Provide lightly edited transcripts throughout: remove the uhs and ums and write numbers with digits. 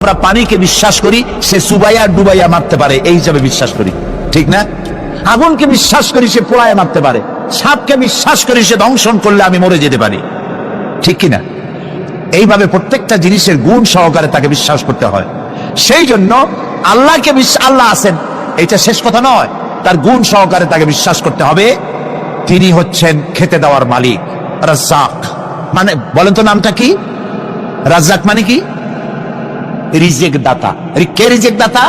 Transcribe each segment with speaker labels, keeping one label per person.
Speaker 1: আমরা পানিকে বিশ্বাস করি সে চুবাইয়া ডুবাইয়া মারতে পারে, এই হিসাবে বিশ্বাস করি, ঠিক না? আগুনকে বিশ্বাস করি সে পোড়ায় মারতে পারে, সাপকে বিশ্বাস করি সে দংশন করলে আমি মরে যেতে পারি, ঠিক কিনা? এইভাবে প্রত্যেকটা জিনিসের গুণ সহকারে তাকে বিশ্বাস করতে হয়। সেই জন্য আল্লাহকে আল্লাহ আছেন এটা শেষ কথা নয়, তার গুণ সহকারে তাকে বিশ্বাস করতে হবে। তিনি হচ্ছেন খেতে দেওয়ার মালিক, রাজ্জাক। মানে বলেন তো নামটা কি? রাজ্জাক মানে কি? রিজেক দাতা। কে রিজেক দাতা?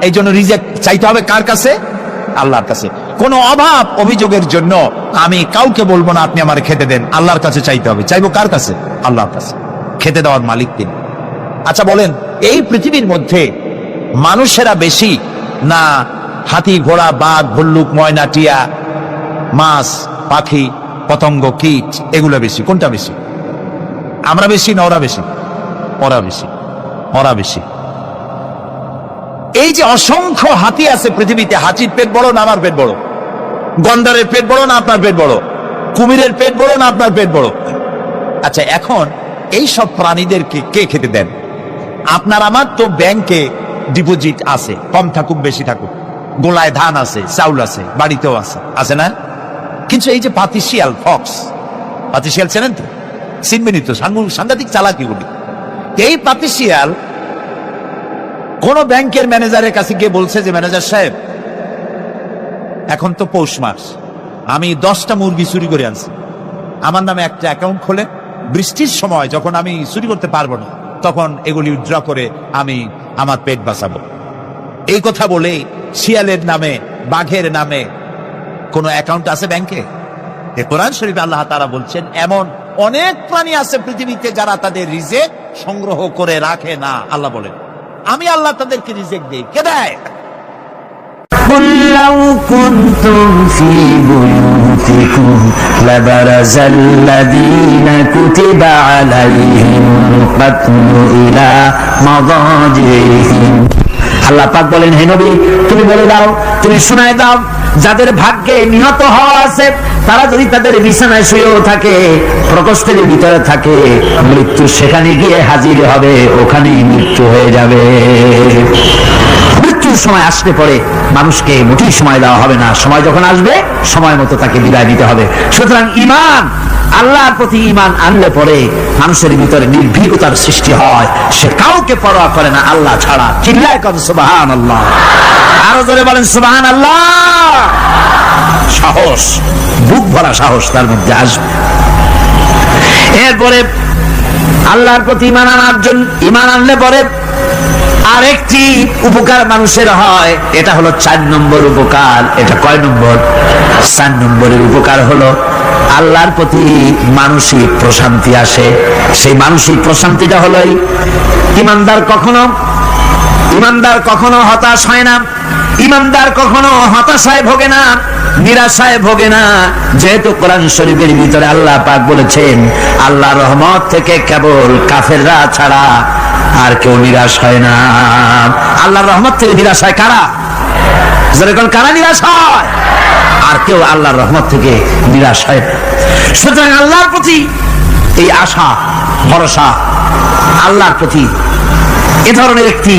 Speaker 1: এই জন্য রিজেক চাইতে হবে কার কাছে? আল্লাহর কাছে। কোন অভাব অভিযোগের জন্য আমি কাউকে বলবো না আপনি আমার খেতে দেন, আল্লাহর কাছে চাইতে হবে। চাইবো কার কাছে? আল্লাহর কাছে। খেতে দেওয়ার মালিক তিনি। আচ্ছা বলেন, এই পৃথিবীর মধ্যে মানুষেরা বেশি না হাতি, ঘোড়া, বাঘ, ভল্লুক, ময়না, টিয়া, মাছ, পাখি, পতঙ্গ, কীট এগুলো বেশি? কোনটা বেশি? আমরা বেশি না ওরা বেশি? ওরা বেশি, ওরা বেশি। এই যে অসংখ্য হাতি আছে পৃথিবীতে, হাতির পেট বড় না আমার পেট বড়? গন্ডারের পেট বড় না আপনার পেট বড়? কুমিরের পেট বড় না আপনার পেট বড়? আচ্ছা, এখন এই সব প্রাণীদেরকে কে খেতে দেন? আপনার আমার তো ব্যাংকে ডিপোজিট আছে, কম থাকুক বেশি থাকুক, গোলায় ধান আছে, চাউল আছে, বাড়িতেও আছে, আছে না? কিন্তু এই যে পাতিশিয়াল, ফক্স, পাতিশিয়াল চেনেন তো? চিনবেনই তো, সাংঘাতিক চালাকি গুলি। এই পাতিশিয়াল কোন ব্যাংকের ম্যানেজারের কাছে গিয়ে বলছে যে ম্যানেজার সাহেব, এখন তো পৌষ মাস, আমি 10টা মুরগি চুরি করে আনছি, আমার নামে একটা অ্যাকাউন্ট খোলে, বৃষ্টির সময় যখন আমি চুরি করতে পারবো না তখন এগুলি উইথড্র করে আমি আমার পেট বাঁচাবো। এই কথা বলে শিয়ালের নামে, বাঘের নামে কোন অ্যাকাউন্ট আছে ব্যাংকে? কোরআন শরীফে আল্লাহ তাআলা বলছেন এমন অনেক প্রাণী আছে পৃথিবীতে যারা তাদের রিজেক সংগ্রহ করে রাখে না। আল্লাহ বলেন আমি আল্লাহ তাদেরকে রিজেক দেই। কে দেয়?
Speaker 2: قل لو كنتم في بيوتكم لبرز الذين كتب عليهم القتل إلى مضاجعهم। আল্লাহ পাক বলেন, হে নবী তুমি বলে দাও, তুমি শোনায় দাও, যাদের ভাগ্যে নিহত হওয়া আছে তারা যদি তাদের বিছানায় শুয়েও থাকে, প্রকোষ্ঠের ভিতরে থাকে, মৃত্যু সেখানে গিয়ে হাজির হবে, ওখানেই মৃত্যু হয়ে যাবে। মৃত্যুর সময় আসলে পরে মানুষকে মোটেই সময় দেওয়া হবে না, সময় যখন আসবে সময় মতো তাকে বিদায় দিতে হবে। সুতরাং ঈমান, আল্লাহর প্রতি ঈমান আনলে পরে মানুষের ভিতরে নির্ভীকতার সৃষ্টি হয়, সে কাউকে পরোয়া করে না আল্লাহ ছাড়া। চিল্লায় কর সুবহানাল্লাহ, আরো জোরে বলেন সুবহানাল্লাহ। সাহস, বুক ভরা সাহস তার মধ্যে আসবে। এরপরে আল্লাহর প্রতি ঈমান আনলে পরে আরেকটি উপকার মানুষের হয়, এটা হলো 4 নম্বর উপকার। এটা কয় নম্বর? 4 নম্বরের উপকার হলো আল্লাহর প্রতি মানসিক প্রশান্তি আসে। সেই মানসিক প্রশান্তিটা হলো ইমানদার কখনো হতাশ হয় না, ইমানদার কখনো হতাশায় ভোগে না, নিরাশায় ভোগে না। যেহেতু কোরআন শরীফের ভিতরে আল্লাহ পাক বলেছেন আল্লাহর রহমত থেকে কেবল কাফেররা ছাড়া আর কেউ নিরাশ হয় না। আল্লাহর রহমত থেকে নিরাশ হয় কারা? যেরকম কারা নিরাশ হয়? আর কেউ আল্লাহর রহমত থেকে নিরাশ হয় না। সুতরাং আল্লাহর প্রতি এই আশা, ভরসা, আল্লাহর প্রতি এ ধরনের একটি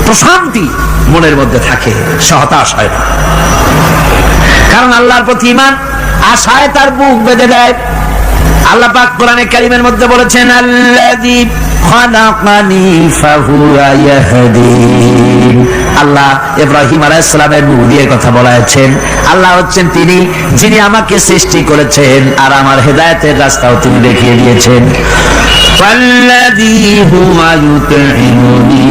Speaker 2: প্রশান্তি মনের মধ্যে থাকে, সে হতাশ হয় না। কারণ আল্লাহর প্রতি ঈমান আশায় তার বুক বেঁধে দেয়। আল্লাহ পাক কোরআনে কারীমের মধ্যে বলেছেন আল্লাযী খালাকানি ফাহুয়া ইয়াহদিন। আল্লাহ ইব্রাহিম আলাইহিস সালামের মুখ দিয়ে কথা বলেছেন, আল্লাহ হচ্ছেন তিনি যিনি আমাকে সৃষ্টি করেছেন আর আমার হেদায়েতের রাস্তাও তিনি দেখিয়ে দিয়েছেন। ওয়াল্লাযী হুয়া ইউতঈমুনি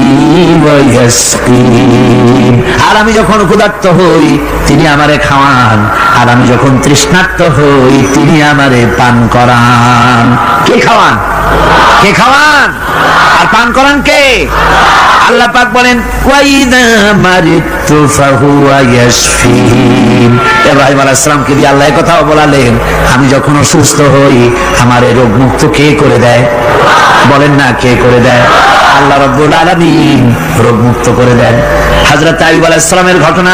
Speaker 2: ওয়া ইয়াসকিন। আর আমি যখন ক্ষুধার্ত হই তিনি আমারে খাওয়ান, আর আমি যখন তৃষ্ণার্ত হই তিনি আমারে পান করান। কে খাওয়ান? কে খাওয়ান আর পান করান কে? আল্লাহ পাক বলেন ওয়াইদা মারিতু ফাহুয়া ইয়াশফিন। ইব্রাহিম আলাইহিস সালামকে দিয়ে আল্লাহ এই কথাও বলালেন, আমি যখন অসুস্থ হই আমার এই রোগ মুক্ত কে করে দেয়? বলেন না কে করে দেয়? আল্লাহ রাব্বুল আলামিন রোগ মুক্ত করে দেন। হযরত আইয়ুব আলাইহিস সালামের ঘটনা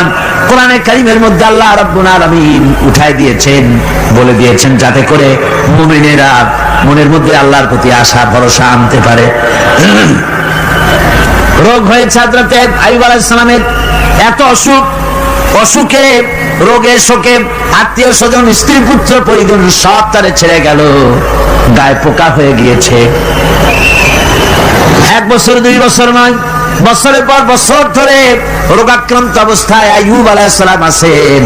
Speaker 2: কোরআনে কারীমের মধ্যে আল্লাহ রাব্বুল আলামিন উঠাই দিয়েছেন, বলে দিয়েছেন যাতে করে মুমিনেরা মনের মধ্যে আল্লাহর প্রতি আশা ভরসা আনতে পারে। রোগ হয়েছে হযরতে আইয়ুব আলাইহিস সালামের, এত অসুখ, অসুখে রোগে শোকে আত্মীয় স্বজন স্ত্রী পুত্র পরিজন সব তারে ছেড়ে গেল, গায়ে পোকা হয়ে গিয়েছে। 1 বছর 2 বছর নয়, বছরের পর বছর ধরে রোগাক্রান্ত অবস্থায় আইয়ুব আলাইহিস সালাম আছেন।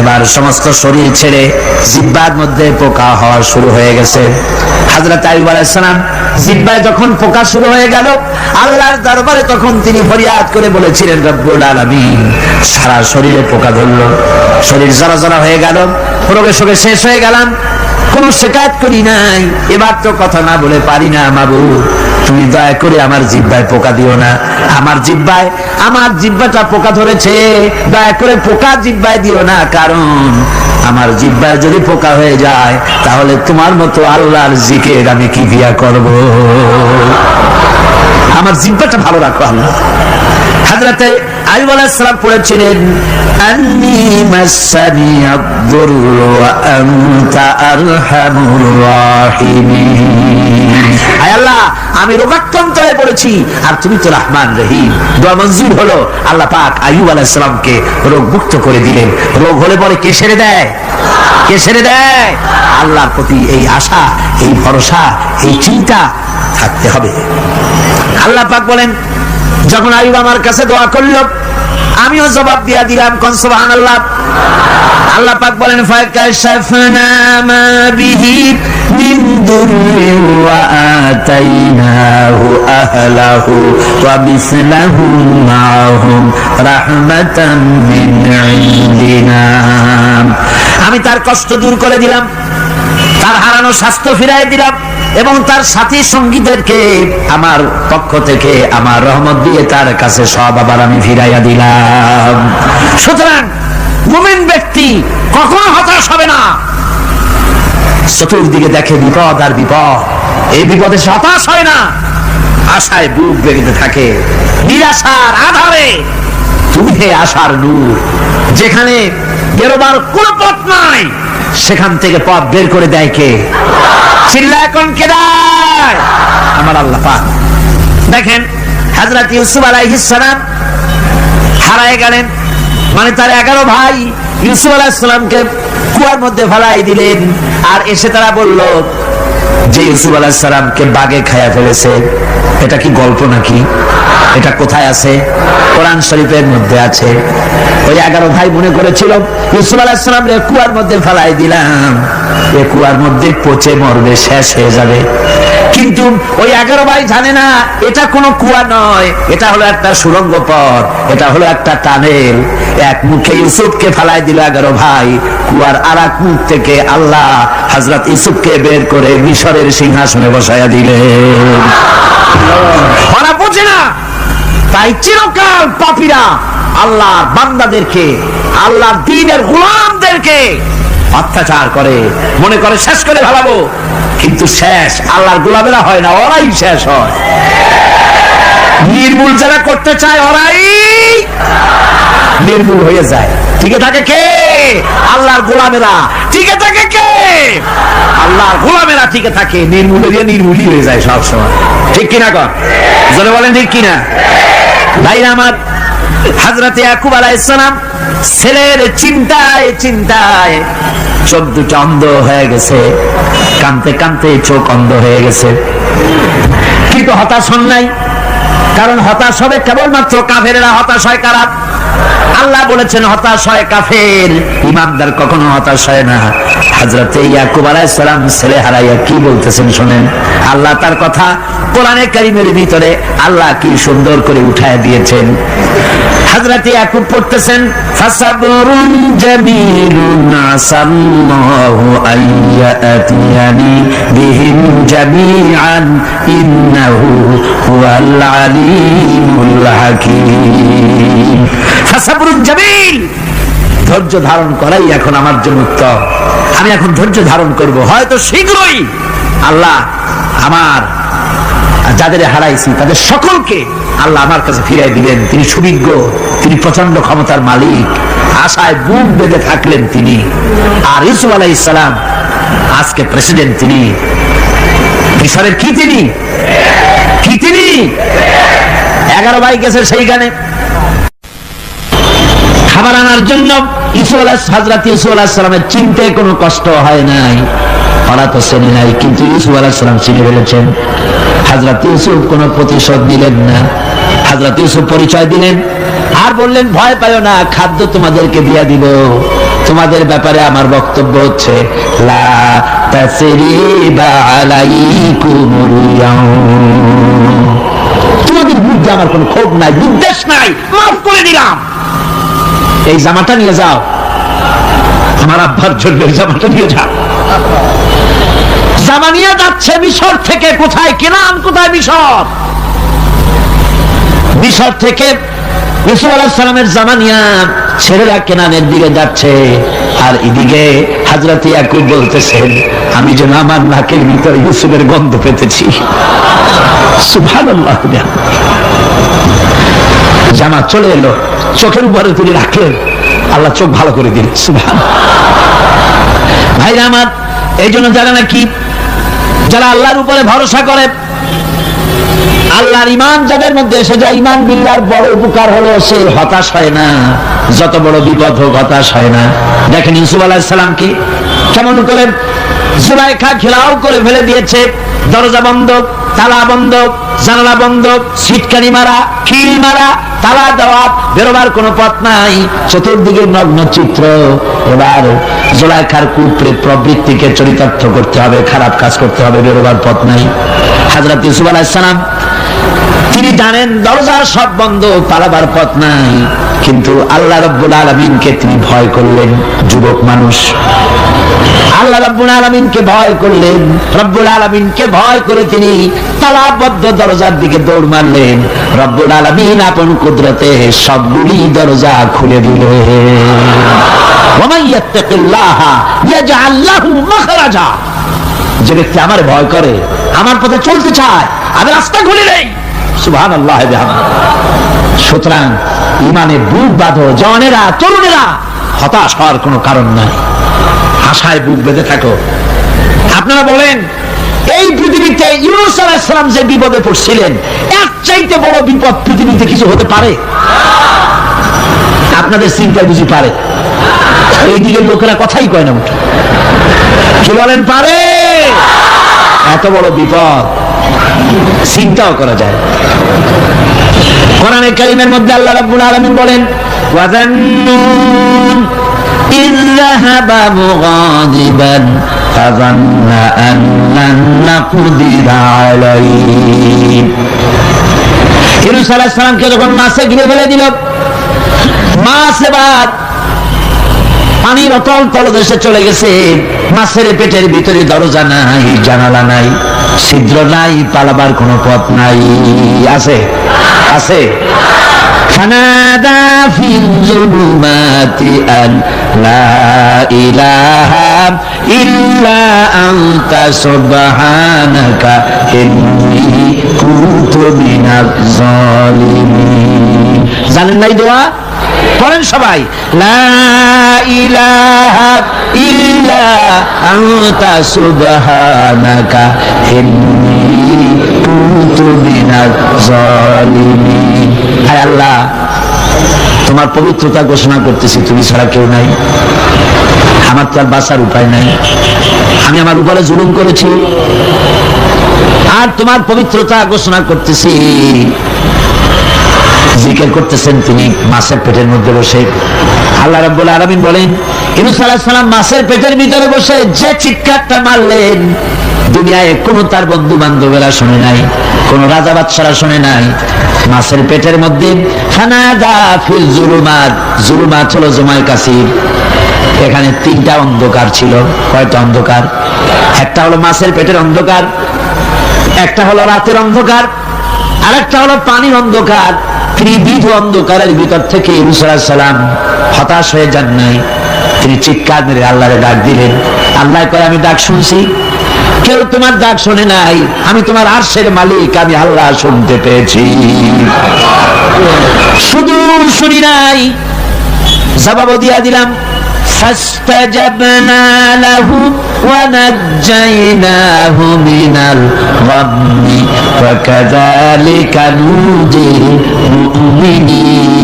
Speaker 2: এবার সমস্ত শরীর ছেড়ে জিহ্বার মধ্যে পোকা হওয়া শুরু হয়ে গেছে। হযরত আইয়ুব আলাইহিস সালাম জিহ্বায় যখন পোকা শুরু হয়ে গেল, আল্লাহর দরবারে তখন তিনি ফরিয়াদ করে বলেছিলেন, রব্বুল আলামিন, সারা শরীরে পোকা ধরলো, শরীর জড়া হয়ে গেল, রোগে শোকে শেষ হয়ে গেলাম, কোন শিকায়ত করি নাই, এবার তো কথা না বলে পারি না মাবুদ, তুমি দয়া করে আমার জিহ্বায় পোকা দিও না, আমার জিহ্বাটা পোকা ধরেছে, দয়া করে পোকা জিহ্বায় দিও না, কারণ আমার জিহ্বায় যদি পোকা হয়ে যায় তাহলে তোমার মতো আল্লাহর জিকির আমি কি দিয়া করব, আমার জিহ্বাটা ভালো রাখো আল্লাহ। হযরতে আইয়ুব আলাইহিস সালাম পড়েছিলেন, আন্নী মাসানি আদ-দুররু ওয়া আনতা আরহামুর রাহিমিন। আয় আল্লাহ, আমি রোগাক্রান্ত হয়ে পড়েছি আর তুমি তো রহমান রহিম। দোয়া মঞ্জুর হলো, আল্লাহ পাক আইয়ুব আলাইহিস সালামকে রোগ মুক্ত করে দিলেন। রোগ হলে পরে কে সেরে দেয়? কে সেরে দেয়? আল্লাহর প্রতি এই আশা, এই ভরসা, এই চিন্তা থাকতে হবে। আল্লাহ পাক বলেন, যখন আইয়ুব আমার কাছে দোয়া করল, আমিও জবাব দিয়া দিলাম, কোন সুবহানাল্লাহ। আল্লাহ পাক বলেন, ফাকাশাফনা মা বিহি মিন দুররি ওয়া আতাইনাহু আহলাহু ওয়া মিসলাহুম মাআহুম রাহমাতাম মিন ইনদিনা। আমি তার কষ্ট দূর করে দিলাম, তার হারানো স্বাস্থ্য ফিরাই দিলাম, এবং তার সাথী সঙ্গীদেরকে আমার পক্ষ থেকে আমার রহমত দিয়ে তার কাছে সব আবার আমি ফিরাইয়া দিলাম। সুতরাং মুমিন ব্যক্তি কখনো হতাশ হবে না। চতুর্দিকে দেখে বিপদ আর বিপদ, এই বিপদে সে হতাশ হয় না, আশায় বুক বেরিতে থাকে। নিরাশার আধারে তুমি হে আশার নূর, যেখানে বেরোবার কোন পথ নাই সেখান থেকে পথ বের করে দেয় কে? চিল্লায় কোন কে দেয়? আমার আল্লাহ পাক। দেখেন, হযরত ইউসুফ আলাইহিস সালাম হারায় গেলেন, মানে তার 11 ভাই ইউসুফ আলাইহিস সালামকে কুয়ার মধ্যে ফেলাই দিলেন, আর এসে তারা বলল যে ইউসুফ আলাইহিস সালামকে বাঘে খায়া ফেলেছে। এটা কি গল্প নাকি? এটা কোথায় আছে? কোরআন শরীফের মধ্যে আছে। ওই 11 ভাই মনে করেছিল ইউসুফ আলাইহিস সালামকে কুয়ার মধ্যে ফেলাই দিলাম, এই কুয়ার মধ্যে পচে মরবে, শেষ হয়ে যাবে। কিন্তু ওই 11 ভাই জানে না এটা কোনো কুয়া নয়, এটা হলো একটা সুড়ঙ্গ পথ, এটা হলো একটা টানেল। এক মুখে ইউসুফকে ফেলাই দিল 11 ভাই, কুয়ার আরেক মুখ থেকে আল্লাহ হযরত ইউসুফকে বের করে মিশরের সিংহাসনে বসায়া দিলেন। ওরা বোঝে না, তাই চিরকাল পাপীরা আল্লাহর বান্দাদেরকে, আল্লাহর দ্বীনের গোলামদেরকে অত্যাচার করে, মনে করে শেষ করে ফেলাবো, কিন্তু শেষ আল্লাহর গোলামেরা হয় না, ওরাই শেষ হয়। নির্মূল যারা করতে চায় ওরাই নির্মূল হয়ে যায়। টিকে থাকে কে? আল্লাহর গোলামেরা। টিকে থাকে কে? আল্লাহর গোলামেরা টিকে থাকে। নির্মূলই হয়ে যায় সব সময়। ঠিক কিনা কর? জোরে বলেন ঠিক কিনা? ভাইরা আমার, হযরত ইয়াকুব আলাইহিস সালাম ছেলের চিন্তায় চিন্তায় চোখ দুটো অন্ধ হয়ে গেছে, কাঁদতে কাঁদতে চোখ অন্ধ হয়ে গেছে, কিন্তু হতাশ হন নাই। কারণ হতাশ হবে কেবলমাত্র কাফেরেরা। হতাশ হয় কারা? আল্লাহ বলেছেন হতাশ হয় কাফের, ইমানদার কখনো হতাশ হয় না। হযরত ইয়াকুব আলাইহিস সালাম ছেলে হারাইয়া কি বলতেছেন শুনেন। আল্লাহ তার কথা কোরআনে কারীমের ভিতরে আল্লাহ কি সুন্দর করে উঠায় দিয়েছেন। হযরত ইয়াকুব পড়তেছেন, ফাসাবরুন জামিলুন আসাল্লাহু আইয়াতিয়ানি বিহিম জামিআন ইন্নাহু হুয়াল আলিমুল হাকীম। ফাসাবরুন জামিল, ধৈর্য ধারণ করাই এখন আমার জন্য উত্তম। আমি এখন ধৈর্য ধারণ করব, হয়তো শীঘ্রই আল্লাহ আমার যাদের হারাইছি তাদের সকলকে আল্লাহ আমার কাছে ফিরাই দিবেন। তিনি সুবিজ্ঞ, তিনি প্রচন্ড ক্ষমতার মালিক। আশায় বুক বেঁধে থাকলেন তিনি। আর ইউসুফ আলাইহিস সালাম আজকে প্রেসিডেন্ট। তিনি মিশরের কি? তিনি 11 ভাই গেছে সেইখানে খাবার আনার জন্য। হযরত ইউসুফ আলাইহিস সালামের চিনতে কোনো কষ্ট হয় নাই, ওরা তো চেনে নাই, কিন্তু ইউসুফ আলাইহিস সালাম চিনে ফেলেছেন। হযরত ইউসুফ কোনো প্রতিশোধ নিলেন না। হযরত ইউসুফ পরিচয় দিলেন আর বললেন, ভয় পাইও না, খাদ্য তোমাদেরকে দিয়ে দিব। তোমাদের ব্যাপারে আমার বক্তব্য হচ্ছে, লা তাসরিবা আলাইকুমুল ইয়াউম, তোমাদের বিরুদ্ধে আমার কোনো ক্ষোভ নাই, বিদ্বেষ নাই, মাফ করে দিলাম। এই জামাটা নিয়ে যাও, আমার আব্বার জন্য এই জামাটা নিয়ে যাও। জামা নিয়ে যাচ্ছে মিশর থেকে। কোথায় কেনান, কোথায় মিশর? মিশর থেকে ইউসুফ আলাইহিস সালামের জামা নিয়ে ছেলেরা কেনানের দিকে যাচ্ছে, আর এদিকে হযরত ইয়াকুব বলতেছেন, আমি যেন আমার নাকের ভিতরে ইউসুফের গন্ধ পেতেছি। সুবহানাল্লাহ। জামা চলে এলো, চোখের উপরে তুলে রাখলেন, আল্লাহ চোখ ভালো করে দিলেন। সুবহানাল্লাহ। ভাইরা আমার, এই জন্য যারা আল্লাহর উপরে ভরসা করে, আল্লাহর ঈমান যাদের মধ্যে এসে যায়, ঈমান বিল্লাহর বড় উপকার হলো সে হতাশ হয় না, যত বড় বিপদ হোক হতাশ হয় না। দেখেন ইউসুফ আলাইহিস সালামকে কেমন করে জুলাইখা ঘেরাও করে ফেলে দিয়েছে, দরজা বন্ধ, তালা বন্ধ, জানালা বন্ধ, সিটকানি মারা, খিল মারা, তালা দেওয়া, বেরোবার কোনো পথ নাই, চতুর্দিকে নগ্ন চিত্র। এবার জুলাইখার কুপ্রেত প্রবৃত্তিকে চরিতার্থ করতে হবে, খারাপ কাজ করতে হবে, বেরোবার পথ নাই। হযরত ইউসুফ আলাইহিস সালাম তিনি জানেন দরজার সব বন্ধ, পালাবার পথ নাই, কিন্তু আল্লাহ রাব্বুল আলামিনকে তিনি ভয় করলেন। যুবক মানুষ, আল্লাহ রাব্বুল আলামিনকে ভয় করলেন। রব্বুল আলামিনকে ভয় করে তিনি তালাবদ্ধ দরজার দিকে দৌড় মারলেন। রব্বুল আলামিন আপন কুদরতে সবগুলি দরজা খুলে দিলেন। ওয়া মান ইয়াত্তাকিল্লাহা ইয়াজআল লাহু মাখরাজা, যে ব্যক্তি আমার ভয় করে, আমার পথে চলতে চায়, আমি রাস্তা খুলে দেই। সুবহানাল্লাহ। সুতরাং ঈমানে বুক বাঁধো, জওয়ানেরা, তরুণেরা, হতাশ হওয়ার কোনো কারণ নাই, আশায় বুক বেঁধে থাকো। আপনারা বলেন, এই পৃথিবীতে ইউনূস আলাইহিস সালাম যে বিপদে পড়ছিলেন, এর চাইতে বড় বিপদ পৃথিবীতে কিছু হতে পারে? আপনাদের চিন্তা বুঝি পারে? এইদিকে লোকেরা কথাই কয় না, মুঠো কি বলেন, পারে? এত বড় বিপদ চিন্তাও করা যায়। কোরআনে কারীমের মধ্যে আল্লাহ রাব্বুল আলামিন বলেন, ওয়াযান্নুন ইয যাহাবা মুগাদিবান ফাযান্না আন লান নাকদিরা আলাইহি। ইউনূস আলাইহিস সালামকে যখন মাছে গিলে ফেলে দিল, মাছ এবার পানির অতল তলদেশে চলে গেছে। মাছের পেটের ভিতরে দরজা নাই, জানালা নাই, ছিদ্র নাই, পালাবার কোনো পথ নাই। আছে? আছে? ফানাদা ফিল যুলুমাতি আন লা ইলাহা ইল্লা আনতা সুবহানাকা ইন্নী কুনতু মিনাজ জালিমিন। জানেন নাই দোয়া? পড়েন সবাই, লা ইলাহা ইল্লা আনতা সুবহানাকা ইন্নী কুনতু মিনাজ জালিমিন। হে আল্লাহ, তোমার পবিত্রতা ঘোষণা করতেছি, তুমি ছাড়া কেউ নাই, আমার তো আর বাঁচার উপায় নাই, আমি আমার উপরে জুলুম করেছি, আর তোমার পবিত্রতা ঘোষণা করতেছি। জিকির করতেছেন তিনি মাছের পেটের মধ্যে বসে। আল্লাহ রাব্বুল আলামিন বলেন, ইউনূস আলাইহিস সালাম মাছের পেটের ভিতরে বসে যে চিৎকারটা মারলেন, দুনিয়ায় কোন তার বন্ধু বান্ধবেরা শুনে নাই, কোন রাজা বাদশারা শুনে নাই। মাছের পেটের মধ্যে ফানাদা ফিল যুলুমাত, যুলুমাত হলো জমায় কাসির। এখানে তিনটা অন্ধকার ছিল। কয়টা অন্ধকার? একটা হলো মাছের পেটের অন্ধকার, একটা হলো রাতের অন্ধকার, আর একটা হলো পানির অন্ধকার। ত্রিবিধ অন্ধকারের ভিতর থেকে ইউনূস আলাইহিস সালাম হতাশ হয়ে যান নাই, তিনি চিৎকার মেরে আল্লাহরে ডাক দিলেন। আল্লাহ কয়, আমি ডাক শুনছি, কেউ তোমার ডাক শোনে নাই, আমি তোমার আরশের মালিক, আমি আল্লাহ শুনতে পেয়েছি, শুধু শুনি নাই, জবাব দিয়া দিলাম। فاستجبنا له ونجيناه من الغم وكذلك ننجي المؤمنين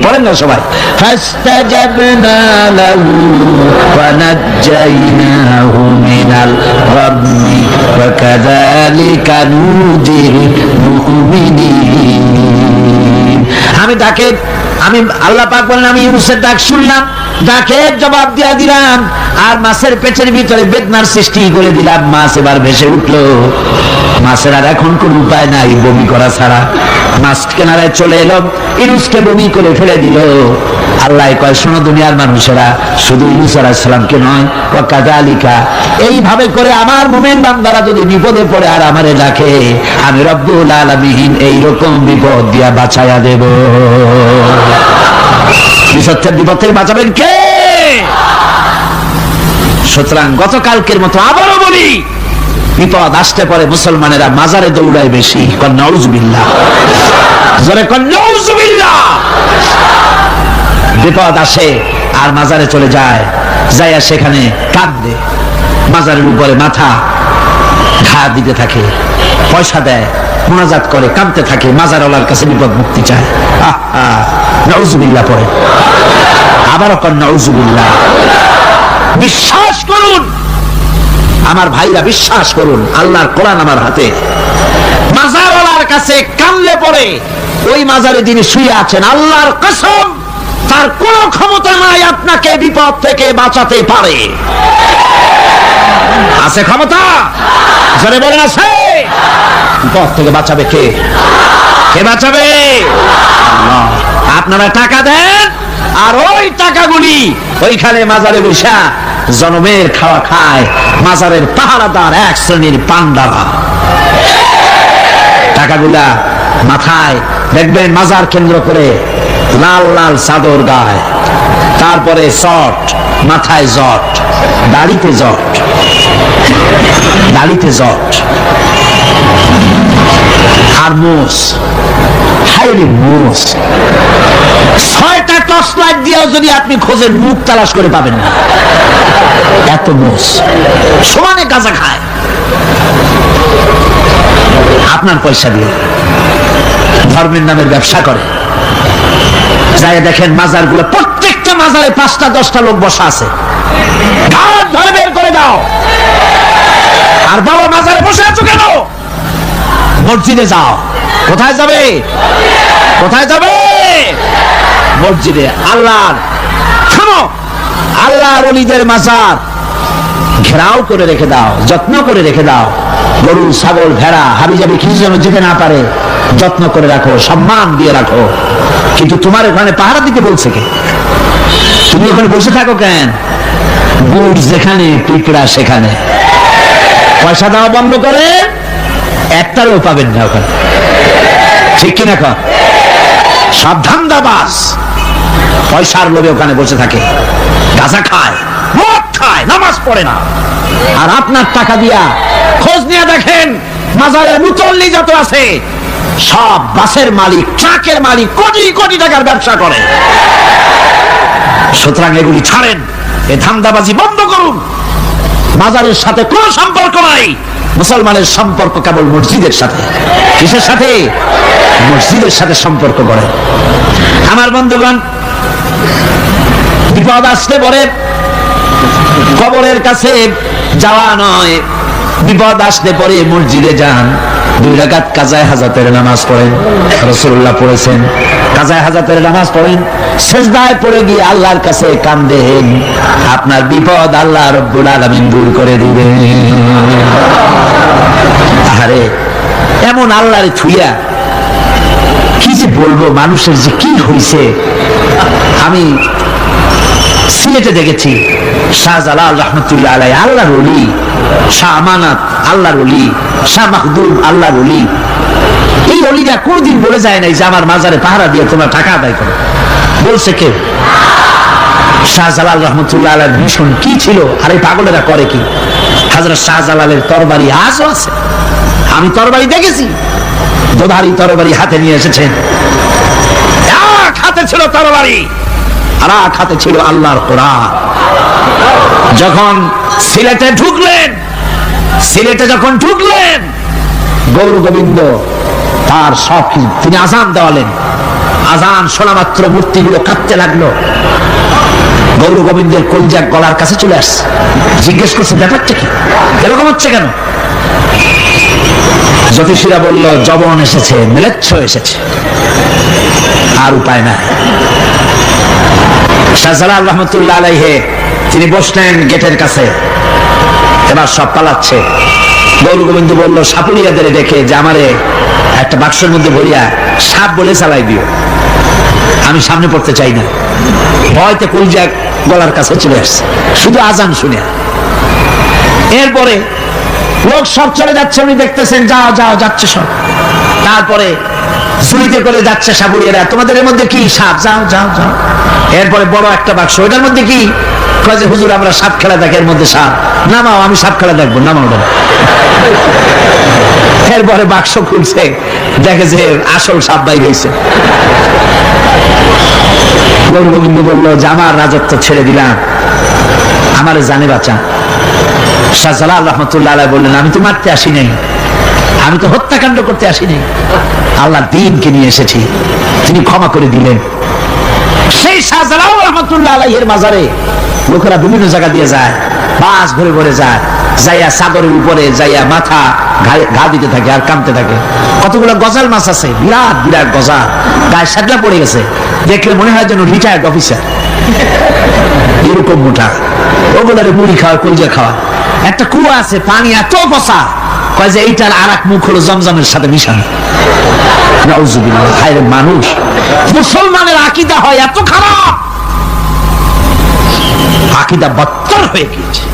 Speaker 2: পড়েন না সবাই فاستجبنا له ونجيناه من الغم وكذلك ننجي المؤمنين আমি আল্লাহ পাক বলেন আমি ইউনূসের ডাক শুনলাম, ডাকে জবাব দিয়া দিলাম, আর মাছের পেটের ভিতরে বেদনার সৃষ্টি করে দিলাম। মাছ এবার ভেসে উঠলো। মাছের আর এখন কোন উপায় নাই বমি করা ছাড়া। মাছ কিনারায় চলে এলো, ইউনূসকে বমি করে ফেলে দিল। আল্লাহ কয়, শোনো দুনিয়ার মানুষেরা, শুধু ইউনূস আলাইহিস সালামকে নয়, ওয়া কাযালিকা, এইভাবে করে আমার মুমিন বান্দারা যদি বিপদে পড়ে আর আমারে ডাকে, আমি রব্বুল আলামিন এইরকম বিপদ দিয়া বাঁচায়া দেব। বিপদ থেকে বাঁচাবেন কে? সুতরাং গতকালকের মতো আবারও বলি, বিপদ আসতে পারে মুসলমানেরা মাজারে দৌড়ায় বেশি। কন নাউযুবিল্লাহ, জোরে কন নাউযুবিল্লাহ। বিপদ আসে আর মাজারে চলে যায়, যাইয়া সেখানে কাঁদে, মাজারের উপরে মাথা ঘা দিতে থাকে, পয়সা দেয়, মুনাজাত করে, কাঁদতে থাকে, মাজারওয়ালার কাছে বিপদ মুক্তি চায়। নাউযুবিল্লাহ পড়ে, আবারও কন নাউযুবিল্লাহ। বিশ্বাস করুন আমার ভাইরা, বিশ্বাস করুন, আল্লাহর কোরআন আমার হাতে। মাজারওয়ালার কাছে কানলে পরে ওই মাজারে যিনি শুয়ে আছেন, আল্লাহর কসম তার কোনো ক্ষমতা নাই আপনাকে বিপদ থেকে বাঁচাতে পারে। আছে ক্ষমতা? জোরে বলেন আছে? বিপদ থেকে বাঁচাবে কে? কে বাঁচাবে? আল্লাহ। আপনারা টাকা দেন আর ওই টাকাগুলি ওইখানে মাজারে বসা জনমের খাওয়া খায় মাজারের পাহারাদার এক শ্রেণীর পান্ডারা। টাকাগুলা মাথায় দেখবেন মাজার কেন্দ্র করে লাল লাল চাদর গায়, তারপরে চট, মাথায় জট, দাড়িতে জট, দাড়িতে জট, আর মোষ, হাইরে মোষ। 6টা টর্চ লাইট দিয়েও যদি আপনি খোঁজেন মুখ তালাশ করে পাবেন না, এত মোষ। সমানে গাঁজা খায় আপনার পয়সা দিয়ে, ধর্মের নামের ব্যবসা করে। যাই দেখেন মাজার গুলো, প্রত্যেকটা মাজারে 5টা 10টা লোক বসা আছে। ঘাট ধরে বের করে দাও। আর বাবা মাজারে বসে আছো কেন? মসজিদে যাও। কোথায় যাবে? কোথায় যাবে? মসজিদে। আল্লাহর শোনো, আল্লাহর ওলিদের মাজার ঘেরাও করে রেখে দাও, যত্ন করে রেখে দাও। গরু, ছাগল, ভেড়া, হাবিজাবি কিছু যেন যেতে না পারে, যত্ন করে রাখো, সম্মান দিয়ে রাখো। কিন্তু তোমার ওখানে পাহারা দিতে বলছে কে? তুমি ওখানে বসে থাকো কেন? গুড় যেখানে পিঁপড়া সেখানে। পয়সা দেওয়া বন্ধ করে একটারও পাবেন না ওখানে, ঠিক কিনা? সব ধান্দাবাজ পয়সার লোভে ওখানে বসে থাকে, গাঁজা খায়, মদ খায়, নামাজ পড়ে না। আর আপনার টাকা দিয়া খোঁজ নিয়ে দেখেন মাজারের মুতল্লি যত আছে সব বাসের মালিক, ট্রাকের মালিক, কোটি কোটি টাকার ব্যবসা করে। সুতরাং এগুলি ছাড়েন, এই ধান্দাবাজি বন্ধ করুন। মাজারের সাথে কোনো সম্পর্ক নাই। মুসলমানের সম্পর্ক কেবল মসজিদের সাথে। কিসের সাথে? মসজিদের সাথে সম্পর্ক করে। আমার বন্ধুগণ, বিপদ আসলে পরে কবরের কাছে যাওয়া নয়, বিপদ আসলে পরে মসজিদে যান, 2 রাকাত কাজায়ে হাজাতের নামাজ পড়েন। রাসূলুল্লাহ পড়েছেন, কাজায়ে হাজাতের নামাজ পড়েন, সিজদায় পড়ে গিয়ে আল্লাহর কাছে কাঁদেন, আপনার বিপদ আল্লাহ রাব্বুল আলামিন দূর করে দিবেন। আরে এমন আল্লাহরে থুইয়া কি যে বলবো, মানুষের যে কি হইছে। আমি সিলেটে দেখেছি শাহজালাল রহমতুল্লাহ আলাইহি, আল্লাহর ওলি, শাহ আমানত আল্লাহর ওলি, শাহ মাহদুম আল্লাহর ওলি। এই ওলিরা কোনদিন বলে যায় নাই যে আমার মাজারে পাহারা দিয়ে তোমরা টাকা আদায় করো। বলছে কে? শাহজালাল রহমতুল্লাহ আলাইহির মিশন কি ছিল? আর এই পাগলেরা করে কি? হযরত শাহজালালের তরবারি আজও আছে। আমি তরবারি দেখেছি, দোধারি তরবারি হাতে নিয়ে এসেছেন। এক হাতে ছিল তরবারি, আর এক হাতে ছিল আল্লাহর কোরআন। যখন সিলেটে যখন ঢুকলেন গৌর গোবিন্দ তার সব কিছু তিনি আজান দেওয়ালেন। আজান শোনা মাত্র মূর্তিগুলো কাঁপতে লাগলো। গৌর গোবিন্দের কলজা গলার কাছে চলে আসছে। জিজ্ঞেস করছে ব্যাপারটা কি, এরকম হচ্ছে কেন? জ্যোতিষীরা বলল যবন এসেছে, ম্লেচ্ছ এসেছে, আর উপায় নাই। শাহজালাল রহমতুল্লাহ আলাইহি তিনি বসলেন গেটের কাছে। এবার সব পালাচ্ছে। গৌর গোবিন্দ বলল সাপুরিয়াদের ডেকে যে আমারে একটা বাক্সের মধ্যে ভরিয়া সাপ বলে চালাই দিও, আমি সামনে পড়তে চাই না। ভয়তে কলজা গলার কাছে চলে আসছে শুধু আজান শুনে। এরপরে লোক সব চলে যাচ্ছে, উনি দেখতেছেন যাও যাও যাচ্ছে সব। তারপরে ঝুড়িতে করে যাচ্ছে সাপুরিয়ারা, তোমাদের এর মধ্যে কি সাপ, যাও যাও যাও। এরপরে বড় একটা বাক্স, ওটার মধ্যে কি? কয়ে হুজুর আমরা সাপ খেলা দেখি, এর মধ্যে সাপ। নামাও, আমি সাপ খেলা দেখবো, নামাও। এরপরে বাক্স খুলছে, দেখে যে আসল সাপ বাইর হয়েছে। গৌর গোবিন্দ বলল যে আমার রাজত্ব ছেড়ে দিলাম, আমারে জানে বাঁচা। শাহজালাল রহমতুল্লাহ আলাইহি বললেন আমি তো মারতে আসি নাই, আমি তো হত্যাকাণ্ড করতে আসি নাই, আল্লাহর দ্বীনকে নিয়ে এসেছি, তিনি ক্ষমা করে দিলেন। সেই শাহজালাল রহমতুল্লাহ আলাইহির মাজারে লোকেরা বিভিন্ন জায়গা দিয়ে যায়, বাস ভরে ভরে যায়, যাইয়া সাগরের উপরে যাইয়া মাথা ঘা দিতে থাকে আর কাঁদতে থাকে। কতগুলো গজাল মাছ আছে, বিরাট বিরাট গজাল, গায়ে সাদলা পড়ে গেছে, দেখলে মনে হয় যেন রিটায়ার্ড অফিসার, এরকম মোটা। ওগুলারে মুড়ি খাওয়া, কলজা খাওয়া। একটা কুয়া আছে, পানি এত পচা, কয় যে এইটার আর এক মুখ হলো জমজমের সাথে মিশানো। নাউজুবিল্লাহ। হায়রে মানুষ, মুসলমানের আকীদা হয় এত খারাপ, আকীদা বদতর হয়ে গিয়েছে।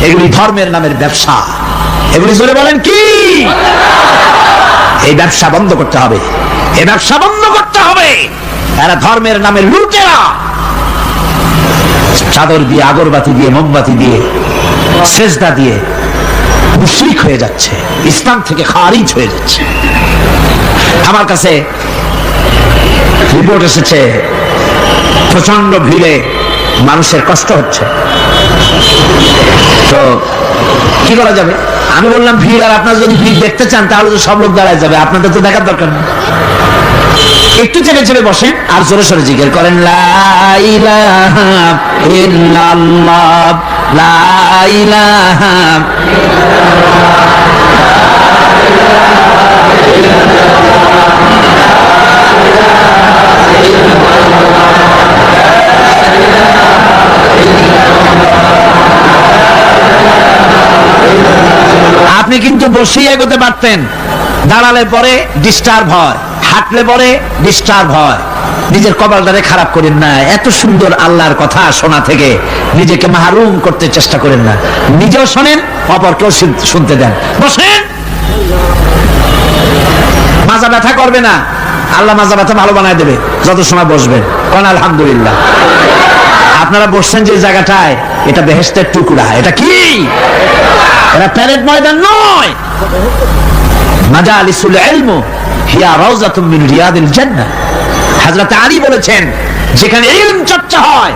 Speaker 2: এগুলি ধর্মের নামের ব্যবসা, এগুলি জোরে বলেন কি? এই ব্যবসা বন্ধ করতে হবে, এই ব্যবসা বন্ধ করতে হবে। এরা ধর্মের নামের লুটেরা, চাদর দিয়ে, আগরবাতি দিয়ে, মোমবাতি দিয়ে, সেজদা দিয়ে মুশরিক হয়ে যাচ্ছে, ইসলাম থেকে খারিজ হয়ে যাচ্ছে। আমার কাছে রিপোর্ট এসেছে প্রচন্ড ভিড়ে মানুষের কষ্ট হচ্ছে, তো কি করা যাবে? আমি বললাম ভিড়, আর আপনারা যদি ভিড় দেখতে চান তাহলে তো সব লোক দাঁড়ায় যাবে, আপনাদের তো দেখার দরকার নেই। একটু চেপে চেপে বসেন আর জোরে সোরে জিকির করেন লা ইলাহা ইল্লাল্লাহ, লা ইলাহা আপনি কিন্তু বসেই এগোতে পারতেন, দাঁড়ালে পরে ডিস্টার্ব হয়, হাঁটলে পরে ডিস্টার্ব হয়। নিজের কপালটারে খারাপ করেন না, এত সুন্দর আল্লাহর কথা শোনা থেকে নিজেকে মাহরুম করতে চেষ্টা করেন না। নিজেও শোনেন, অপরকেও শুনতে দেন। বসেন, মাজা ব্যথা করবে না, আল্লাহ মাজা ব্যথা ভালো বানায় দেবে যত সময় বসবেন। কোন আলহামদুলিল্লাহ। আপনারা বসছেন যে জায়গাটায়, এটা বেহেশতের টুকরা। এটা কি? এটা প্যারেড ময়দান নয়। মাজালিসুল ইলম হিয়া রাউযাতুম মিন রিয়াদিল জান্নাহ। হযরত আলী বলেছেন যেখানে ইলম চর্চা হয়,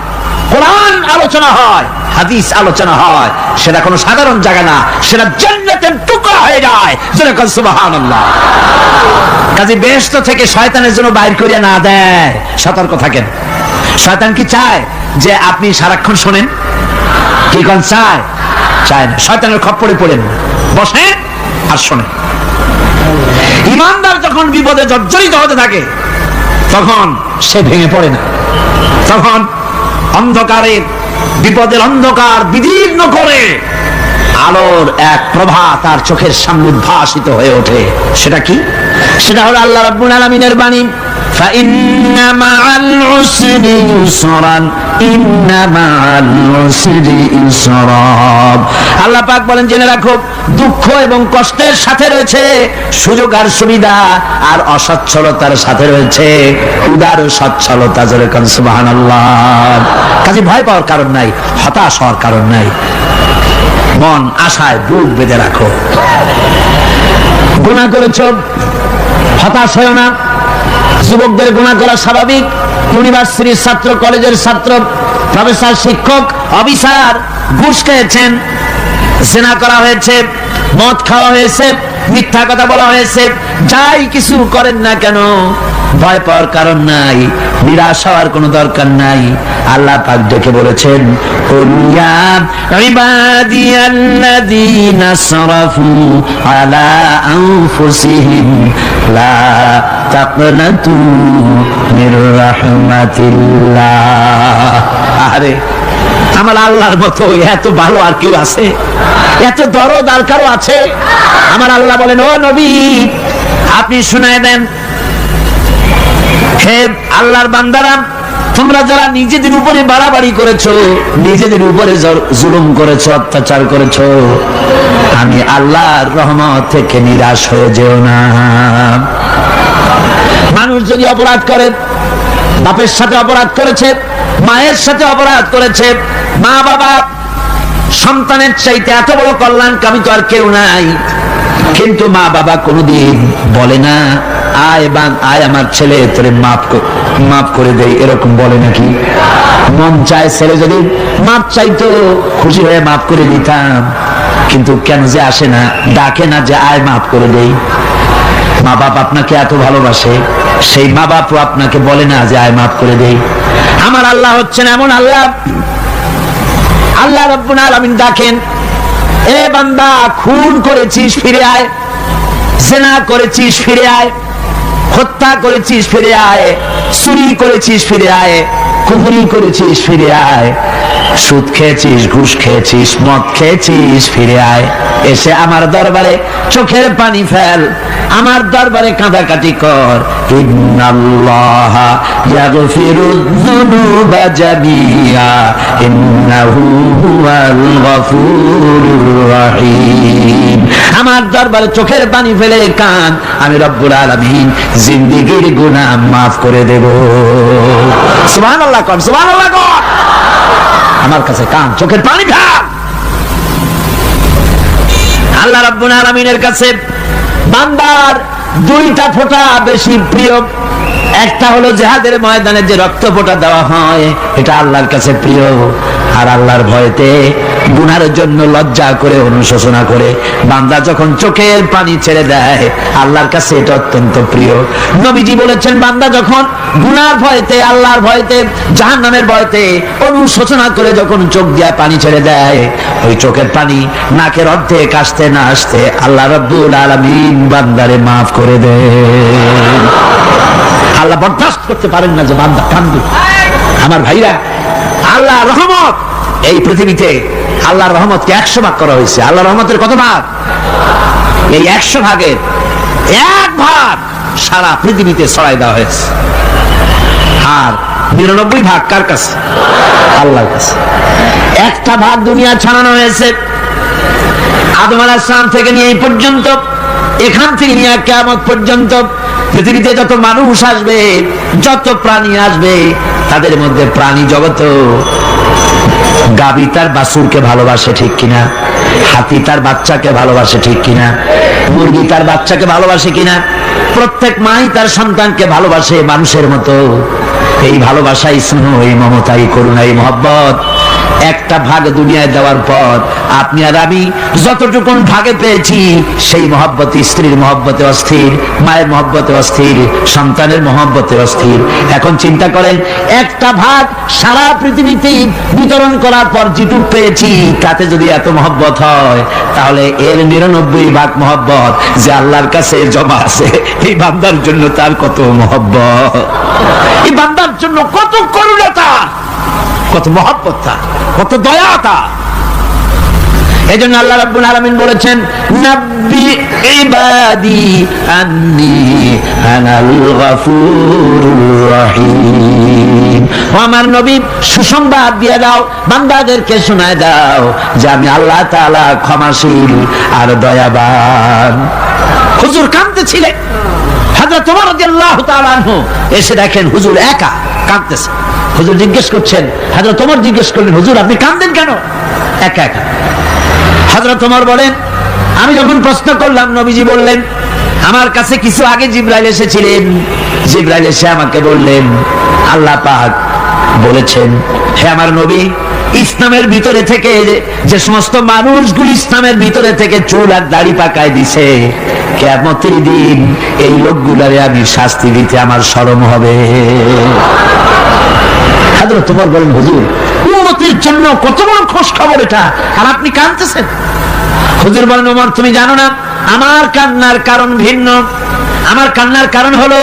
Speaker 2: কোরআন আলোচনা হয়, হাদিস আলোচনা হয়, সেটা কোনো সাধারণ জায়গা না, সেটা জান্নাতের টুকরা হয়ে যায়। যেরকম সুবহানাল্লাহ। কাজে বেহেশত থেকে শয়তানের জন্য বাইর করিয়া না দেয়, সতর্ক থাকেন। শয়তান কি চায় যে আপনি সারাক্ষণ শোনেন? কি কোন চায়? চায় না। শয়তানের খপ্পরে পড়েন না, বসেন আর শোনেন। ইমানদার যখন বিপদে জর্জরিত হতে থাকে তখন সে ভেঙে পড়ে না, তখন অন্ধকারের, বিপদের অন্ধকার বিদীর্ণ করে আলোর এক প্রভা তার চোখের সামনে উদ্ভাসিত হয়ে ওঠে। সেটা কি? সেটা হলো আল্লাহ রাব্বুল আলামিনের বাণী, فإن مع العسر يسرا إن مع العسر يسرا। আল্লাহ পাক বলেন জেনে রাখো, দুঃখ এবং কষ্টের সাথে রয়েছে সুযোগ আর সুবিধা, আর অসচ্ছলতার সাথে রয়েছে উদার সচ্ছলতা। যেরকম সুবহানাল্লাহ। কাজে ভয় পাওয়ার কারণ নাই, হতাশ হওয়ার কারণ নাই। মন আশায় বুক বেঁধে রাখো। গুনাহ করেছো, হতাশ হয়ো না, যুবকদের গুনাহ করা স্বাভাবিক। ইউনিভার্সিটির ছাত্র, কলেজের ছাত্র, প্রফেসর, শিক্ষক, অফিসার ঘুষ খেয়েছেন, জিনা করা হয়েছে, মদ খাওয়া হয়েছে, মিথ্যা কথা বলা হয়েছে, যাই কিছু করেন না কেন ভয় পাওয়ার কারণ নাই, নিরাশ হওয়ার কোনো দরকার নাই। আল্লাহ পাক ডেকে বলেছেন, ইয়া ইবাদিয়াল্লাযীনা আসরাফু আলা আনফুসিহিম লা তাকনাতু মির রাহমাতিল্লাহ। আরে আমার আল্লাহর মতো এত ভালো আর কেউ আছে? এত দরদ আর কারো আছে? আমার আল্লাহ বলেন, ও নবী আপনি শুনায় দেন, হে আল্লাহর বান্দারা, তোমরা যারা নিজেদের উপরে বাড়াবাড়ি করেছো, নিজেদের উপরে জুলুম করেছো, অত্যাচার করেছো, আমি আল্লাহর রহমত থেকে নিরাশ হয়ে যেও না। মানুষ যদি অপরাধ করে, বাপের সাথে অপরাধ করেছে, মায়ের সাথে অপরাধ করেছে, মা বাবা সন্তানের চাইতে এত বড় কল্যাণকামী তো আর কেউ নাই, কিন্তু মা বাবা কোনোদিন বলে না আয় আমার ছেলে তোরে মাফ করে দেয়, এরকম বলে নাকি? মন চায় ছেলে যদি মাফ চাইতো খুশি হয়ে মাফ করে দিতাম, কিন্তু কেন যে আসে না, ডাকে না যে আয় মাফ করে দেই। মা বাপ আপনাকে এত ভালোবাসে, সেই মা বাপও আপনাকে বলে না যে আয় মাফ করে দেই। আমার আল্লাহ হচ্ছেন এমন আল্লাহ, আল্লাহ রাব্বুল আলামিন ডাকেন, এ বান্দা খুন করেছিস ফিরে আয়, জিনা করেছিস ফিরে আয়, হত্যা করেছিস ফিরে আয়, চুরি করেছিস ফিরে আয়, কুফরি করেছিস ফিরে আয়, সুদ খেয়েছিস, ঘুষ খেয়েছিস, মদ খেয়েছিস ফিরে আয়, এসে আমার দরবারে চোখের পানি ফেল, আমার দরবারে কাঁদাকাটি কর। ইন্নাল্লাহা ইয়াগফিরুয যুনুবা জামিআ ইন্নাহু হুয়াল গফুরুর রহিম। আমার দরবারে চোখের পানি ফেলে কান, আমি রব্বুল আলামিন জিন্দেগীর গুনাহ মাফ করে দেব। সুবহানাল্লাহ কর, সুবহানাল্লাহ কর। আমার কাছে কান, চোখের পানি ফেল। আল্লাহ রাব্বুল আলামিনের কাছে বান্দার দুইটা ফোঁটা বেশি প্রিয়। একটা হলো জিহাদের ময়দানে যে রক্ত ফোঁটা দেওয়া হয়, এটা আল্লাহর কাছে প্রিয়। আর আল্লাহর ভয়তে গুনাহের জন্য লজ্জা করে, অনুশোচনা করে বান্দা যখন চোখের পানি ছেড়ে দেয়, আল্লাহর কাছে এটা অত্যন্ত প্রিয়। নবীজি বলেছেন, বান্দা যখন গুনার ভয়তে, আল্লাহর ভয়তে, জাহান্নামের ভয়তে অনুশোচনা করে যখন চোখ দিয়ে পানি ছেড়ে দেয়, ওই চোখের পানি নাকের অর্ধেক আসতে না আসতে আল্লাহ রাব্বুল আলামিন বান্দারে মাফ করে দেন। আল্লাহ বরদাস্ত করতে পারেন না যে বান্দা কান্দে। আমার ভাইরা, আল্লাহ রহমত, এই পৃথিবীতে আল্লাহর রহমতকে 100 ভাগ করা হয়েছে। আল্লাহর রহমতের কত ভাগ? এই 100 ভাগের 1 ভাগ সারা পৃথিবীতে ছড়াই দেওয়া হয়েছে। আর 99 ভাগ কার কাছে? আল্লাহর কাছে। একটা ভাগ দুনিয়া ছাড়ানো হয়েছে আদম আলাইহিস সালাম থেকে নিয়ে এই পর্যন্ত, এখান থেকে নিয়ে কিয়ামত পর্যন্ত পৃথিবীতে যত মানুষ আসবে, যত প্রাণী আসবে, তাদের মধ্যে প্রাণী জগত গাভী তার বাছুরকে ভালোবাসে ঠিক কিনা, হাতি তার বাচ্চাকে ভালোবাসে ঠিক কিনা, মুরগি তার বাচ্চাকে ভালোবাসে কিনা, প্রত্যেক মাই তার সন্তানকে ভালোবাসে মানুষের মতো। এই ভালোবাসাই স্নেহ, এই মমতা, এই করুণা, এই মহব্বত একটা ভাগ দুনিয়ায় দেওয়ার পর আপনি আর আমি যতটুকু ভাগে পেয়েছি, সেই মহব্বতে, স্ত্রীর মহব্বতে অস্থির, মায়ের মহব্বতে অস্থির, সন্তানের মহব্বতে অস্থির। এখন চিন্তা করেন, একটা ভাগ সারা পৃথিবীতে বিতরণ করার পর যেটুকু পেয়েছি, তাতে যদি এত মহব্বত হয়, তাহলে এর 99 ভাগ মহব্বত যে আল্লাহর কাছে জমা আছে, এই বান্দার জন্য তার কত মহব্বত, এই বান্দার জন্য কত করুণতা, কত মহব্বত, কত দয়াতা। এজন্য আল্লাহ রাব্বুল আলামিন বলেছেন, নাব্বি ইবাদি আন্নী আনাল গফুরুর রহিম। ও আমার নবী, সুসংবাদ দিয়ে দাও, বান্দাদেরকে শোনায় দাও যে আমি আল্লাহ তাআলা ক্ষমাশীল আর দয়াবান। হুজুর কাঁদতেছিলেন, হযরত ওমর রাদিয়াল্লাহু তাআলা আনহু এসে দেখেন হুজুর একা কাঁদতেছে। হুজুর জিজ্ঞেস করছেন, হযরত ওমর জিজ্ঞেস করলেন, হুজুর আপনি কাঁদেন কেন একা একা? হযরত ওমর বলেন, আমি যখন প্রশ্ন করলাম, নবীজি বললেন, আমার কাছে কিছু আগে জিবরাইল এসেছিলেন। জিবরাইল এসে আমাকে বললেন, আল্লাহ পাক বলেছেন, হে আমার নবী, ইসলামের ভিতরে থেকে যে সমস্ত মানুষগুলি ইসলামের ভিতরে থেকে চুল আর দাড়ি পাকায় দিছে, কিয়ামতের দিন এই লোকগুলারে আমি শাস্তি দিতে আমার শরম হবে। হযরত ওমর বলেন, হুজুর, উম্মতের জন্য কত বড় খোশ খবর এটা, আর আপনি কাঁদতেছেন। হুজুর বলেন, ওমর, তুমি জানো না আমার কান্নার কারণ ভিন্ন। আমার কান্নার কারণ হলো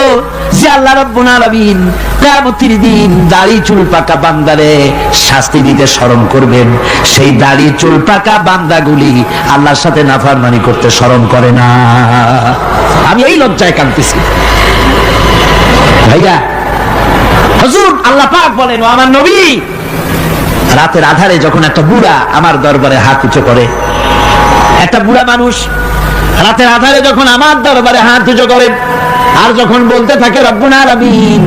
Speaker 2: যে আল্লাহ রাব্বুল আলামিন কিয়ামতের দিন দাড়ি চুল পাকা বান্দারে শাস্তি দিতে শরম করবেন। সেই দাড়ি চুল পাকা বান্দাগুলি আল্লাহর সাথে নাফরমানি করতে শরম করে না। আমি এই লজ্জায় কাঁদতেছি। ভাইয়া, হুজুর, আল্লাহ পাক বলেন, ও আমার নবী, রাতের আধারে যখন একটা বুড়া আমার দরবারে হাত উঁচু করে, একটা বুড়া মানুষ রাতের আধারে যখন আমার দরবারে হাত উঁচু করে আর যখন বলতে থাকে, রব্বুল আলামিন,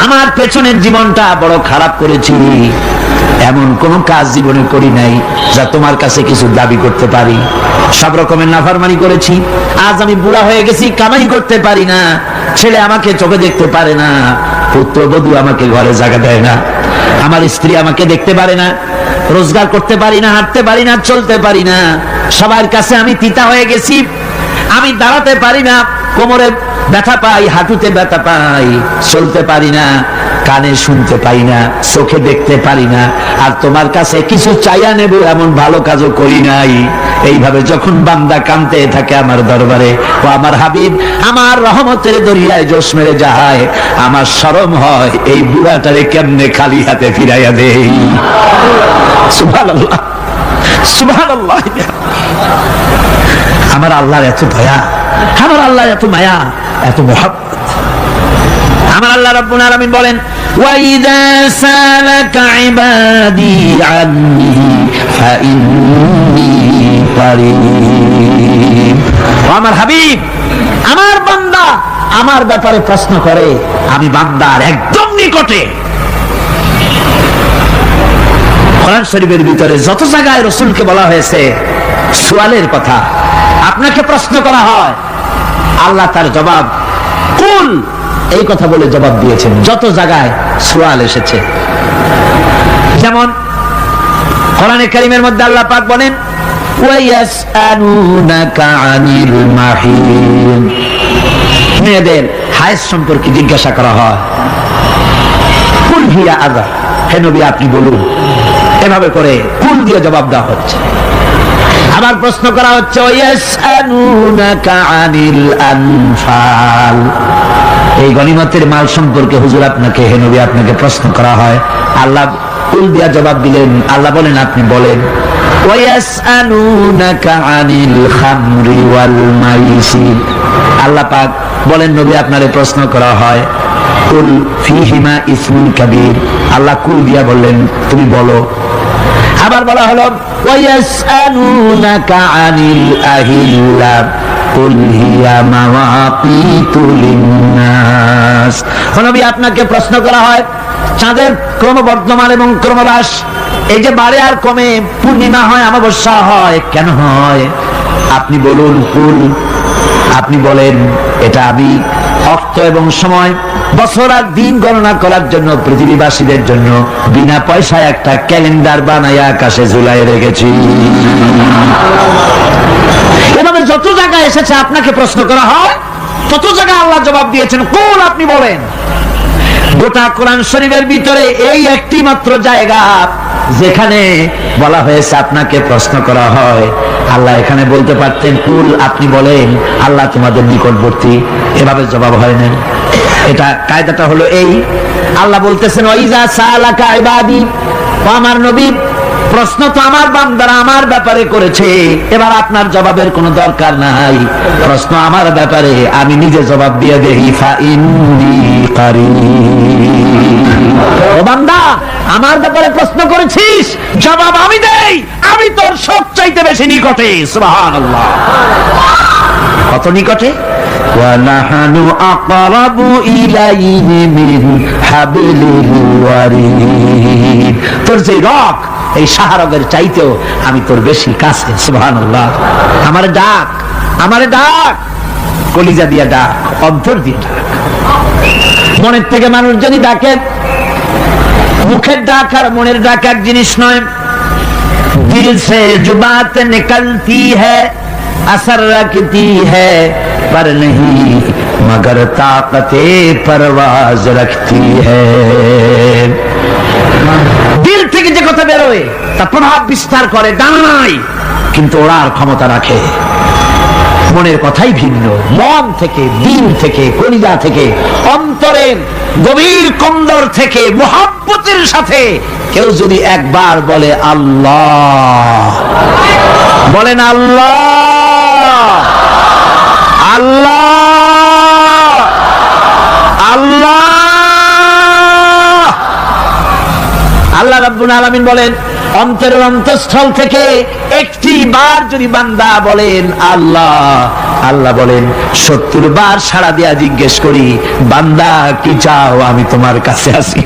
Speaker 2: আমার পেছনের জীবনটা বড় খারাপ করেছি, এমন কোন কাজ জীবনে করি নাই যা তোমার কাছে কিছু দাবি করতে পারি, সব রকমের নাফরমানি করেছি, আজ আমি বুড়া হয়ে গেছি, কামাই করতে পারি না, ছেলে আমাকে চোখে দেখতে পারে না, পুত্রবধূ আমাকে ঘরে জায়গা দেয় না, আমার স্ত্রী আমাকে দেখতে পারে না, রোজগার করতে পারি না, হাঁটতে পারি না, চলতে পারি না, সবার কাছে আমি তিতা হয়ে গেছি, আমি দাঁড়াতে পারি না, কোমরে ব্যথা পাই, হাঁটুতে ব্যথা পাই, চলতে পারি না, কানে শুনতে পাই না, চোখে দেখতে পারি না, আর তোমার কাছে কিছু চাইয়া নেব এমন ভালো কাজও করি নাই। এইভাবে যখন বান্দা কাঁদতে থাকে আমার দরবারে, ও আমার হাবিব আমার রহমতের দরিয়ায় জোশ মেরে যায়, আমার শরম হয় এই বুড়াটারে কেমনে খালি হাতে ফিরাইয়া দেই। সুবহানাল্লাহ, সুবহানাল্লাহ। আমার আল্লাহর এত দয়া, আমার আল্লাহর এত মায়া, এত মহব্বত। আমার আল্লাহ রাব্বুল আলামিন বলেন, ওয়াইদা সালাকা ইবাদি আন্নি ফাইন্নী কারীব। আমার হাবিব, আমার বান্দা আমার ব্যাপারে প্রশ্ন করে, আমি বান্দার একদম নিকটে। কোরআন শরীফের ভিতরে যত জায়গায় রাসূলকে বলা হয়েছে সুয়ালের কথা, আপনাকে প্রশ্ন করা হয়, আল্লাহ তার জবাব কুল এই কথা বলে জবাব দিয়েছেন। যত জায়গায় সুয়াল এসেছে, যেমন কোরআনে কারীমের মধ্যে আল্লাহ পাক বলেন, ওয়ায়াসআলুনাকা আনিল মাহিদ, মেয়েদের হায়েজ সম্পর্কে জিজ্ঞাসা করা হয়, কুল হিয়া আযা, হে নবী আপনি বলুন। এভাবে করে কুল দিয়ে জবাব দেওয়া হচ্ছে। আবার প্রশ্ন করা হচ্ছে, ওয়ায়াসআলুনাকা আনিল আনফাল, এই গনিমতের মাল সম্পর্কে হুজুর আপনাকে, হে নবী আপনাকে প্রশ্ন করা হয়। আল্লাহ কুল দিয়া জবাব দিলেন, আল্লাহ বলেন আপনি বলেন। ওয়ায়াসআলুনাকা আনিল খামরি ওয়াল মাইসির, আল্লাহ পাক বলেন নবী আপনারে প্রশ্ন করা হয়, কুল ফীহিমা ইসমুন কাবীর, আল্লাহ কুল দিয়া বললেন তুমি বলো। আবার বলা হলো, ওয়ায়াসআলুনাকা আনিল আহিল্লা কুল হিয়া মাওয়াকিতু লিন্নাস, নবী আপনাকে প্রশ্ন করা হয় চাঁদের ক্রমবর্ধমান এবং ক্রমহ্রাস, এই যে বাড়ে আর কমে, পূর্ণিমা হয় অমাবস্যা হয়, কেন হয় আপনি বলুন। কুল, আপনি বলেন এটা আমি অর্থ এবং সময়, বছর আর দিন গণনা করার জন্য পৃথিবীবাসীদের জন্য বিনা পয়সায় একটা ক্যালেন্ডার বানায় আকাশে ঝুলাই রেখেছি। এভাবে যত জায়গায় এসেছে আপনাকে প্রশ্ন করা হয়, তত জায়গায় আল্লাহ জবাব দিয়েছেন কুল আপনি বলেন। গোটা কোরআন শরীফের ভিতরে এই একটি মাত্র জায়গা যেখানে বলা হয়েছে আপনাকে প্রশ্ন করা হয়, আল্লাহ এখানে বলতে পারতেন কুল আপনি বলেন, আল্লাহ তোমাদের নিকটবর্তী, এভাবে জবাব হয় না। এটা কায়দাটা হলো এই, আল্লাহ বলতেছেন, ওয়াইজা সালাকা ইবাদি, ও আমার নবী প্রশ্ন তো আমার বান্দারা আমার ব্যাপারে করেছে, এবার আপনার জবাবের কোনো দরকার নাই, প্রশ্ন আমার ব্যাপারে আমি নিজে জবাব দিয়ে দেই। ফাইন্নী কারীব, ও বান্দা আমার ব্যাপারে প্রশ্ন করেছিস, জবাব আমি দেই, আমি তোর সবচাইতে বেশি নিকটে। সুবহানাল্লাহ, কত নিকটে? ওয়ানাহানু আকরাবু ইলাইহি মিন হাবলিল ওয়ারিদ, তোর যে রগ এই শাহরগের চাইতেও আমি তোর বেশি কাছে। সুবহানাল্লাহ, আমারে ডাক, আমারে ডাক, কলিজা দিয়া ডাক, অন্তর দিয়ে ডাক। মনের থেকে মানুষ যদি ডাকে, মুখের ডাক আর মনের ডাক এক জিনিস নয়। दिल से जो बात निकलती है असर रखती है पर नहीं मगर ताकते परवाज रखती है। দিল থেকে যে কথা বেরোয় তা প্রভাব বিস্তার করে, ডানা নাই কিন্তু ওড়ার ক্ষমতা রাখে। মনের কথাই ভিন্ন। মন থেকে, দিল থেকে, কলিজা থেকে, অন্তরের গভীর কন্দর থেকে মুহাব্বতের সাথে কেউ যদি একবার বলে আল্লাহ, বলেন আল্লাহ, আল্লাহ, আল্লাহ। আল্লাহ রাব্বুল আলামিন বলেন, অন্তরের অন্তঃস্থল থেকে একটি বার যদি বান্দা বলেন আল্লাহ, আল্লাহ বলেন 70 বার সাড়া দিয়া জিজ্ঞেস করি, বান্দা কি চাও, আমি তোমার কাছে আছি।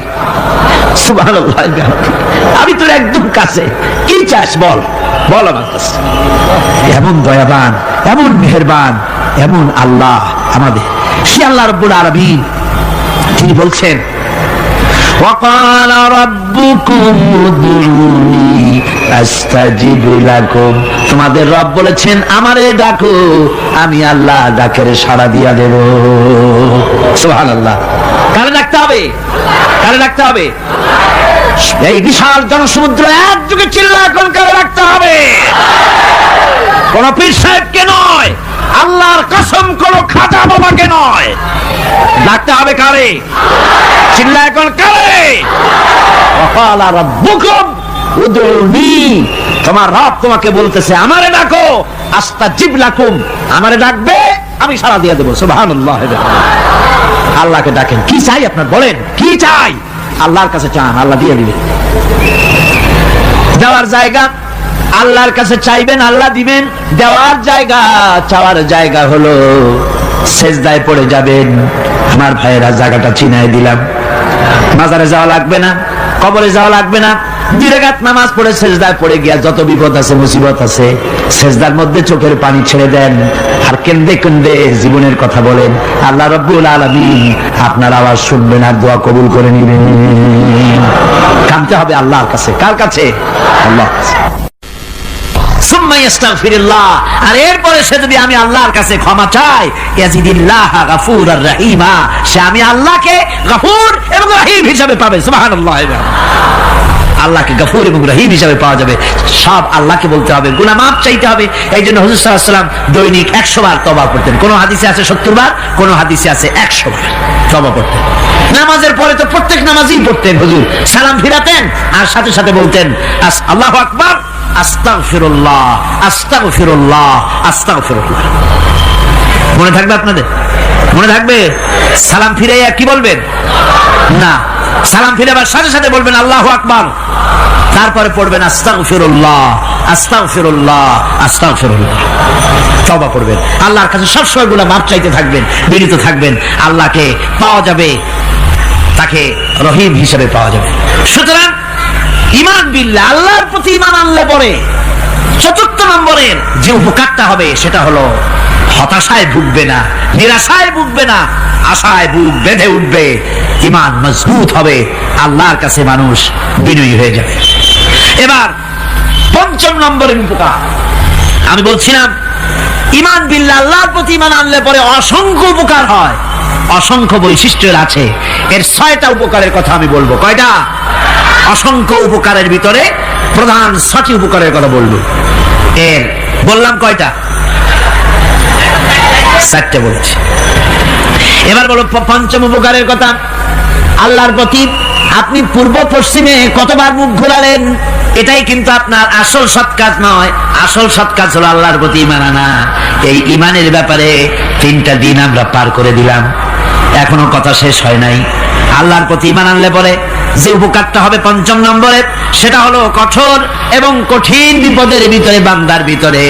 Speaker 2: সুবহানাল্লাহ, আমি তোর একদম কাছে, কি চাস বল, বল আমার কাছে। এমন দয়াবান, এমন মেহেরবান, এমন আল্লাহ আমাদের। সে আল্লাহ রাব্বুল আলামিন তিনি বলছেন, وقال ربكم ادعوني استجب لكم। তোমাদের রব বলেছেন আমারে ডাকো, আমি আল্লাহ ডাকের সাড়া দিয়া দেব। সুবহানাল্লাহ। কারে ডাকতে হবে? কারে ডাকতে হবে? এই বিশাল জনসমুদ্র একযোগে চিল্লা কোন কারে ডাকতে হবে? কোন পীর সাহেবকে নয়, আল্লাহর কসম কোন খাজা বাবাকে নয়, ডাকতে হবে কারে? চিল্লা এখন কারে? ওয়াকালা রাব্বুকুম উদউনি, তোমার রব তোমাকে বলতেছে আমারে ডাকো, আস্তাজিব লাকুম, আমারে ডাকবে আমি সাড়া দিয়ে দেব। সুবহানাল্লাহ। আল্লাহকে ডাকেন, কি চাই আপনার বলেন, কি চাই? আল্লাহর কাছে চান, আল্লাহ দিয়ে দিবেন। যাওয়ার জায়গা আল্লাহর কাছে চাইবেন, আল্লাহ দিবেন। দেওয়ার জায়গা, চাওয়ার জায়গা হলো সেজদায় পড়ে যাবেন। আমার ভাইয়েরা, জায়গাটা চিনাই দিলাম। মাজারে যাওয়া লাগবে না, কবরে যাওয়া লাগবে না। 2 রাকাত নামাজ পড়ে সেজদায় পড়ে গিয়া যত বিপদ আছে, মুসিবত আছে, সেজদার মধ্যে চোখের পানি ছেড়ে দেন আর কেন্দে কেন্দে জীবনের কথা বলেন। আল্লাহ রাব্বুল আলামিন আপনার আওয়াজ শুনবেন আর দোয়া কবুল করে নেবেন। কাঁদতে হবে আল্লাহর কাছে। কার কাছে? আল্লাহর কাছে। আর এরপরে সে যদি আমি আল্লাহর কাছে ক্ষমা চাই, ইয়াজিদিল্লাহা গাফুরার রহিমা, সে আমি আল্লাহকে গফুর এবং রহিম হিসাবে পাবে। সুবহানাল্লাহ। আল্লাহকে গফুর এবং রহিম হিসাবে পাওয়া যাবে। সব আল্লাহকে বলতে হবে, গুনাহ মাফ চাইতে হবে। এই জন্য হুজুর সাল্লাল্লাহু আলাইহি ওয়াসাল্লাম দৈনিক 100 বার তওবা করতেন। কোন হাদিসে আছে 70 বার, কোন হাদিসে আছে 100 বার তওবা করতেন। নামাজের পরে তো প্রত্যেক নামাজই পড়তেন হুজুর, সালাম ফিরাতেন আর সাথে সাথে বলতেন আল্লাহু আকবার, আস্তাগফিরুল্লাহ, আস্তাগফিরুল্লাহ, আস্তাগফিরুল্লাহ। মনে থাকবে আপনাদের? মনে থাকবে? সালাম ফিরাইয়া কি বলবেন? না, সালাম ফিরাবার সাথে সাথে বলবেন আল্লাহু আকবার, তারপরে পড়বেন আস্তাগফিরুল্লাহ, আস্তাগফিরুল্লাহ, আস্তাগফিরুল্লাহ। তওবা করবেন, আল্লাহর কাছে সব সময় গুনাহ মাফ চাইতে থাকবেন, বিনীত থাকবেন। আল্লাহকে পাওয়া যাবে, তাকে রহিম হিসেবে পাওয়া যাবে। সুতরাং ঈমান বিল্লাহ, আল্লাহর প্রতি ঈমান আনলে পরে 4th নম্বরের যে উপকারটা হবে সেটা হলো হতাশায় ভুগবে না, নিরাশায় ভুগবে না, আশায় বুক বেঁধে উঠবে। ঈমান মজবুত হবে, আল্লাহর কাছে মানুষ বিনয়ী হয়ে যাবে। এবার 5ম নম্বরের উপকার আমি বলছিলাম, ঈমান বিল্লাহ, আল্লাহর প্রতি ঈমান আনলে পরে অসংখ্য উপকার হয়, অসংখ্য বৈশিষ্ট্য আছে। এর 6টা উপকারের কথা আমি বলবো। কয়টা? অসংখ্য উপকারের ভিতরে প্রধান 6টি উপকারের কথা বলবো। এর বললাম কয়টা? 4টে বলছি। এবার বলো 5ম উপকারের কথা। আল্লাহর প্রতি আপনি পূর্ব পশ্চিমে কতবার মুখ ঘোরালেন, এটাই কিন্তু আপনার আসল সৎ কাজ নয়। আসল সৎ কাজ হলো আল্লাহর প্রতি ঈমান আনা। এই ঈমানের ব্যাপারে 3টা দিন আমরা পার করে দিলাম, এখনো কথা শেষ হয় নাই। আল্লাহর প্রতি ঈমান আনলে পরে যে উপকারটা হবে 5ম নম্বরে, সেটা হলো কঠোর এবং কঠিন বিপদের ভিতরে বান্দার ভিতরে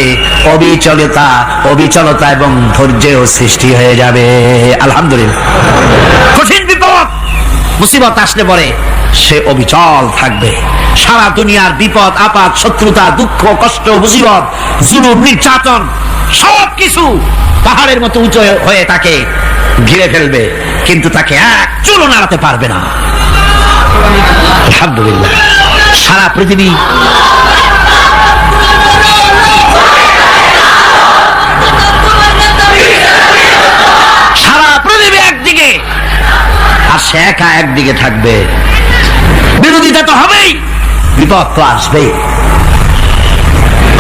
Speaker 2: অবিচলতা এবং ধৈর্যের সৃষ্টি হয়ে যাবে। আলহামদুলিল্লাহ। কঠিন বিপদ মুসিবত আসলে পরে সে অবিচল থাকবে। সারা দুনিয়ার বিপদ আপদ, শত্রুতা, দুঃখ, কষ্ট, মুসিবত, জুলুম, নির্যাতন সবকিছু পাহাড়ের মতো উঁচু হয়ে তাকে ঘিরে ফেলবে, কিন্তু তাকে এক চুলও নাড়াতে পারবে না। আলহামদুলিল্লাহ। সারা পৃথিবী একদিকে আর সে একা একদিকে থাকবে। বিরোধিতা তো হবেই, বিপদ তো আসবেই।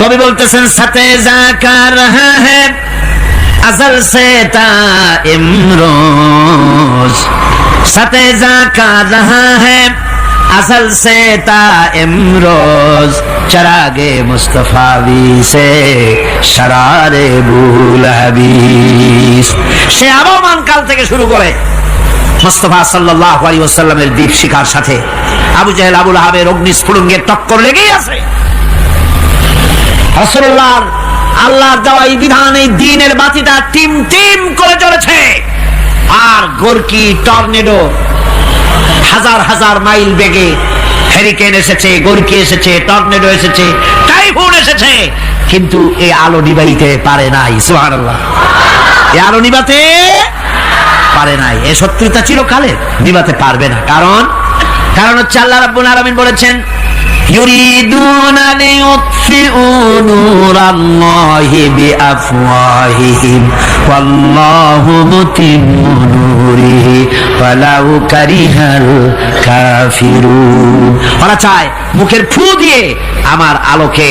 Speaker 2: কবি বলতেছেন সাথে জাকা রহা হ্যায় अज़ल से ता इमरोज, साथे जाका रहा है अज़ल से ता इमरोज, चरागे मुस्तफावी से शरारे बुलहबीस। সে আবহমান কাল থেকে শুরু করে মুস্তাফা সাল্লাল্লাহু আলাইহি ওয়াসাল্লামের দীপ শিখার সাথে আবু জাহেল আবু লাহাবের অগ্নিস্ফুলিঙ্গের টক্কর লেগেই আছে। রাসূলুল্লাহ আল্লাহর দেওয়া এই বিধান, এই দ্বীনের বাতিটা টিম টিম করে চলেছে। আর গোরকি টর্নেডো হাজার হাজার মাইল বেগে, হেরিকেন এসেছে, গোরকি এসেছে, টর্নেডো এসেছে, টাইফুন এসেছে, কিন্তু এই আলো নিবাইতে পারে নাই। সুবহানাল্লাহ। এই আলো নিবাতে পারে নাই। এই শত্রুতা চিরকালের, নিবাতে পারবে না। কারণ হচ্ছে আল্লাহ রাব্বুল আলামিন বলেছেন ইউরিদুনা লিইউতফিউ নূরাল্লাহি বিআফওয়াহিহিম ওয়াল্লাহু মুতিম্মু নূরিহি ওয়ালাউ কারিহাল কাফিরুন। ওরা চায় মুখের ফু দিয়ে আমার আলোকে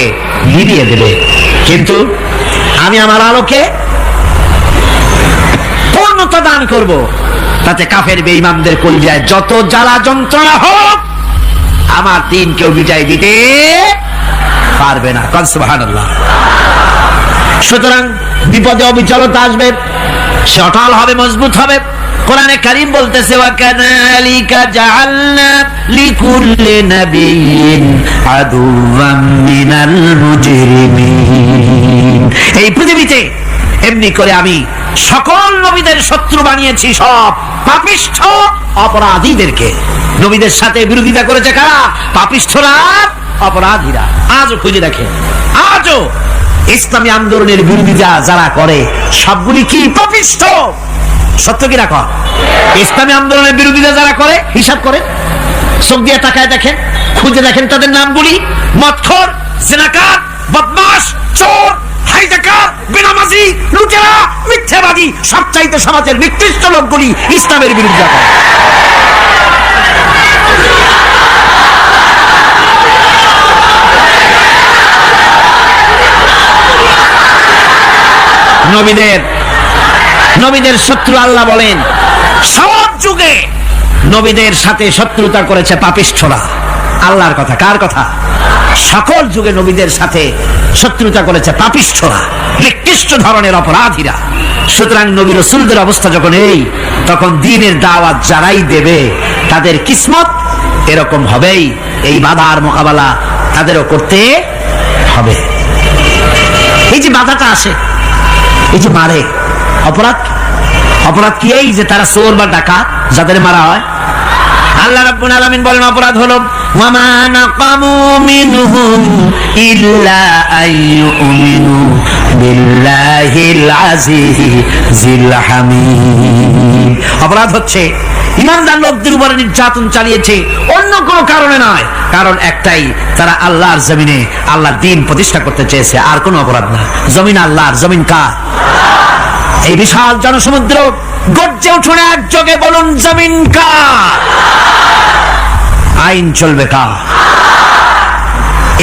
Speaker 2: নিভিয়ে দেবে, কিন্তু আমি আমার আলোকে পূর্ণতা দান করব। তাতে কাফের বেঈমানদের কলিজায় যত জ্বালা যন্ত্রণা হোক, আমার দিন কেউ বিজয় দিতে পারবে না। সুবহানাল্লাহ। সুতরাং বিপদে অবিচলতা আসবে, সে অটল হবে, মজবুত হবে। কোরআনে কারীম বলতেছে ওয়াকাযালিকা জাআলনা লিকুল্লি নাবিয়্যিন আদুওয়াম মিনাল মুজরিমিন। এই পৃথিবীতে এমনি করে আমি সকল নবীদের শত্রু বানিয়েছি, সব পাপিষ্ঠ অপরাধীদেরকে। নবীদের সাথে বিরোধিতা করেছে কারা? পাপিষ্ঠরা, অপরাধীরা। আজও খুঁজে দেখেন, আজও ইসলামী আন্দোলনের বিরোধিতা যারা করে সবগুলি কি পাপিষ্ঠ? সত্য কি রাখ? ইসলামী আন্দোলনের বিরোধিতা যারা করে হিসাব করে, চোখ দিয়ে তাকায় দেখেন, খুঁজে দেখেন তাদের নামগুলি। মদখোর, জিনাকার, বদমাশ, চোর, হাইজাকার, বেনামাজি, লুটেরা, মিথ্যাবাদী, সবচাইতে সমাজের নিকৃষ্ট লোকগুলি ইসলামের বিরুদ্ধে করে। নবীদের শত্রু আল্লাহ বলেন সব যুগে নবীদের সাথে শত্রুতা করেছে পাপিষ্ঠরা। আল্লাহর কথা, কার কথা? সকল যুগে নবীদের সাথে শত্রুতা করেছে পাপিষ্ঠরা, নিকৃষ্ট ধরনের অপরাধীরা। সুতরাং নবী রাসূলদের অবস্থা যখন এই, তখন দ্বীনের দাওয়াত যারাই দেবে তাদের কিসমত এরকম হবেই। এই বাধার মোকাবেলা তাদেরও করতে হবে। এই যে বাধাটা আসে, এই যে মারে, অপরাধ কি? এই যে তারা চোর বা ডাকাত যাদের মারা হয়। আল্লাহ রাব্বুল আলামিন বলেন অপরাধ হলো ওয়ামা নাকামু মিনহুম ইল্লা আইয়ুমিনু বিল্লাহিল আজিজিল হামিদ। অপরাধ হচ্ছে ঈমানদার লোকদের উপর নির্যাতন চালিয়েছে, অন্য কোনো কারণে নয়। কারণ একটাই, তারা আল্লাহর জমিনে আল্লাহর দ্বীন প্রতিষ্ঠা করতে চেয়েছে, আর কোনো অপরাধ না। জমিন আল্লাহর, জমিন কার? এই বিশাল জনসমুদ্র গর্জে উঠুন একযোগে, বলুন জমিন কার? আইন চলবে কার?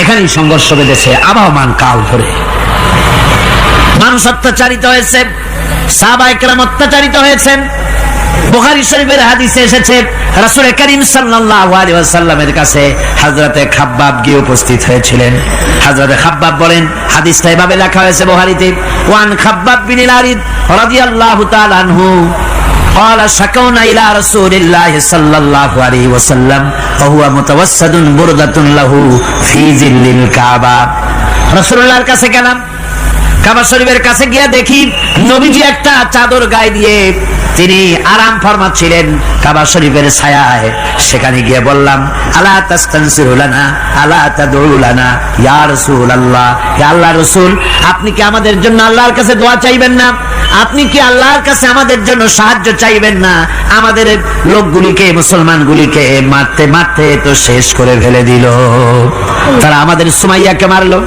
Speaker 2: এখানেই সংঘর্ষ বেঁধেছে আবহমান কাল ধরে। মানুষ অত্যাচারিত হয়েছে, সাহাবায়ে কেরাম অত্যাচারিত হয়েছেন। বুখারী শরীফের হাদিসে এসেছে রাসূল করিম সাল্লাল্লাহু আলাইহি ওয়াসাল্লামের কাছে হযরতে খাব্বাব গিয়ে উপস্থিত হয়েছিলেন। হযরতে খাব্বাব বলেন, হাদিসটা এভাবে লেখা হয়েছে বুখারীতে, ওয়ান খাব্বাব বিন আরিদ রাদিয়াল্লাহু তাআলা আনহু قال شكونا إلى رسول الله صلى الله عليه وسلم وهو متوسد بردة له في ظل الكعبة। রাসূলুল্লাহর কাছে গেলাম, কাবা শরীফের কাছে গিয়ে দেখি নবীজি একটা চাদর গায়ে দিয়ে তিনি আরাম ফরমাচ্ছিলেন কাবা শরীফের ছায়ায়। সেখানে গিয়ে বললাম, আলা তাস্তানসিরু লানা আলা তাদউ লানা ইয়া রাসূলুল্লাহ, হে আল্লাহর রাসূল, আপনি কি আমাদের জন্য আল্লাহর কাছে দোয়া চাইবেন না? আপনি কি আল্লাহর কাছে আমাদের জন্য সাহায্য চাইবেন না? আমাদের লোকগুলিকে, মুসলমানগুলিকে মারতে মারতে তো শেষ করে ফেলে দিল। তারা আমাদের সুমাইয়াকে মারলো,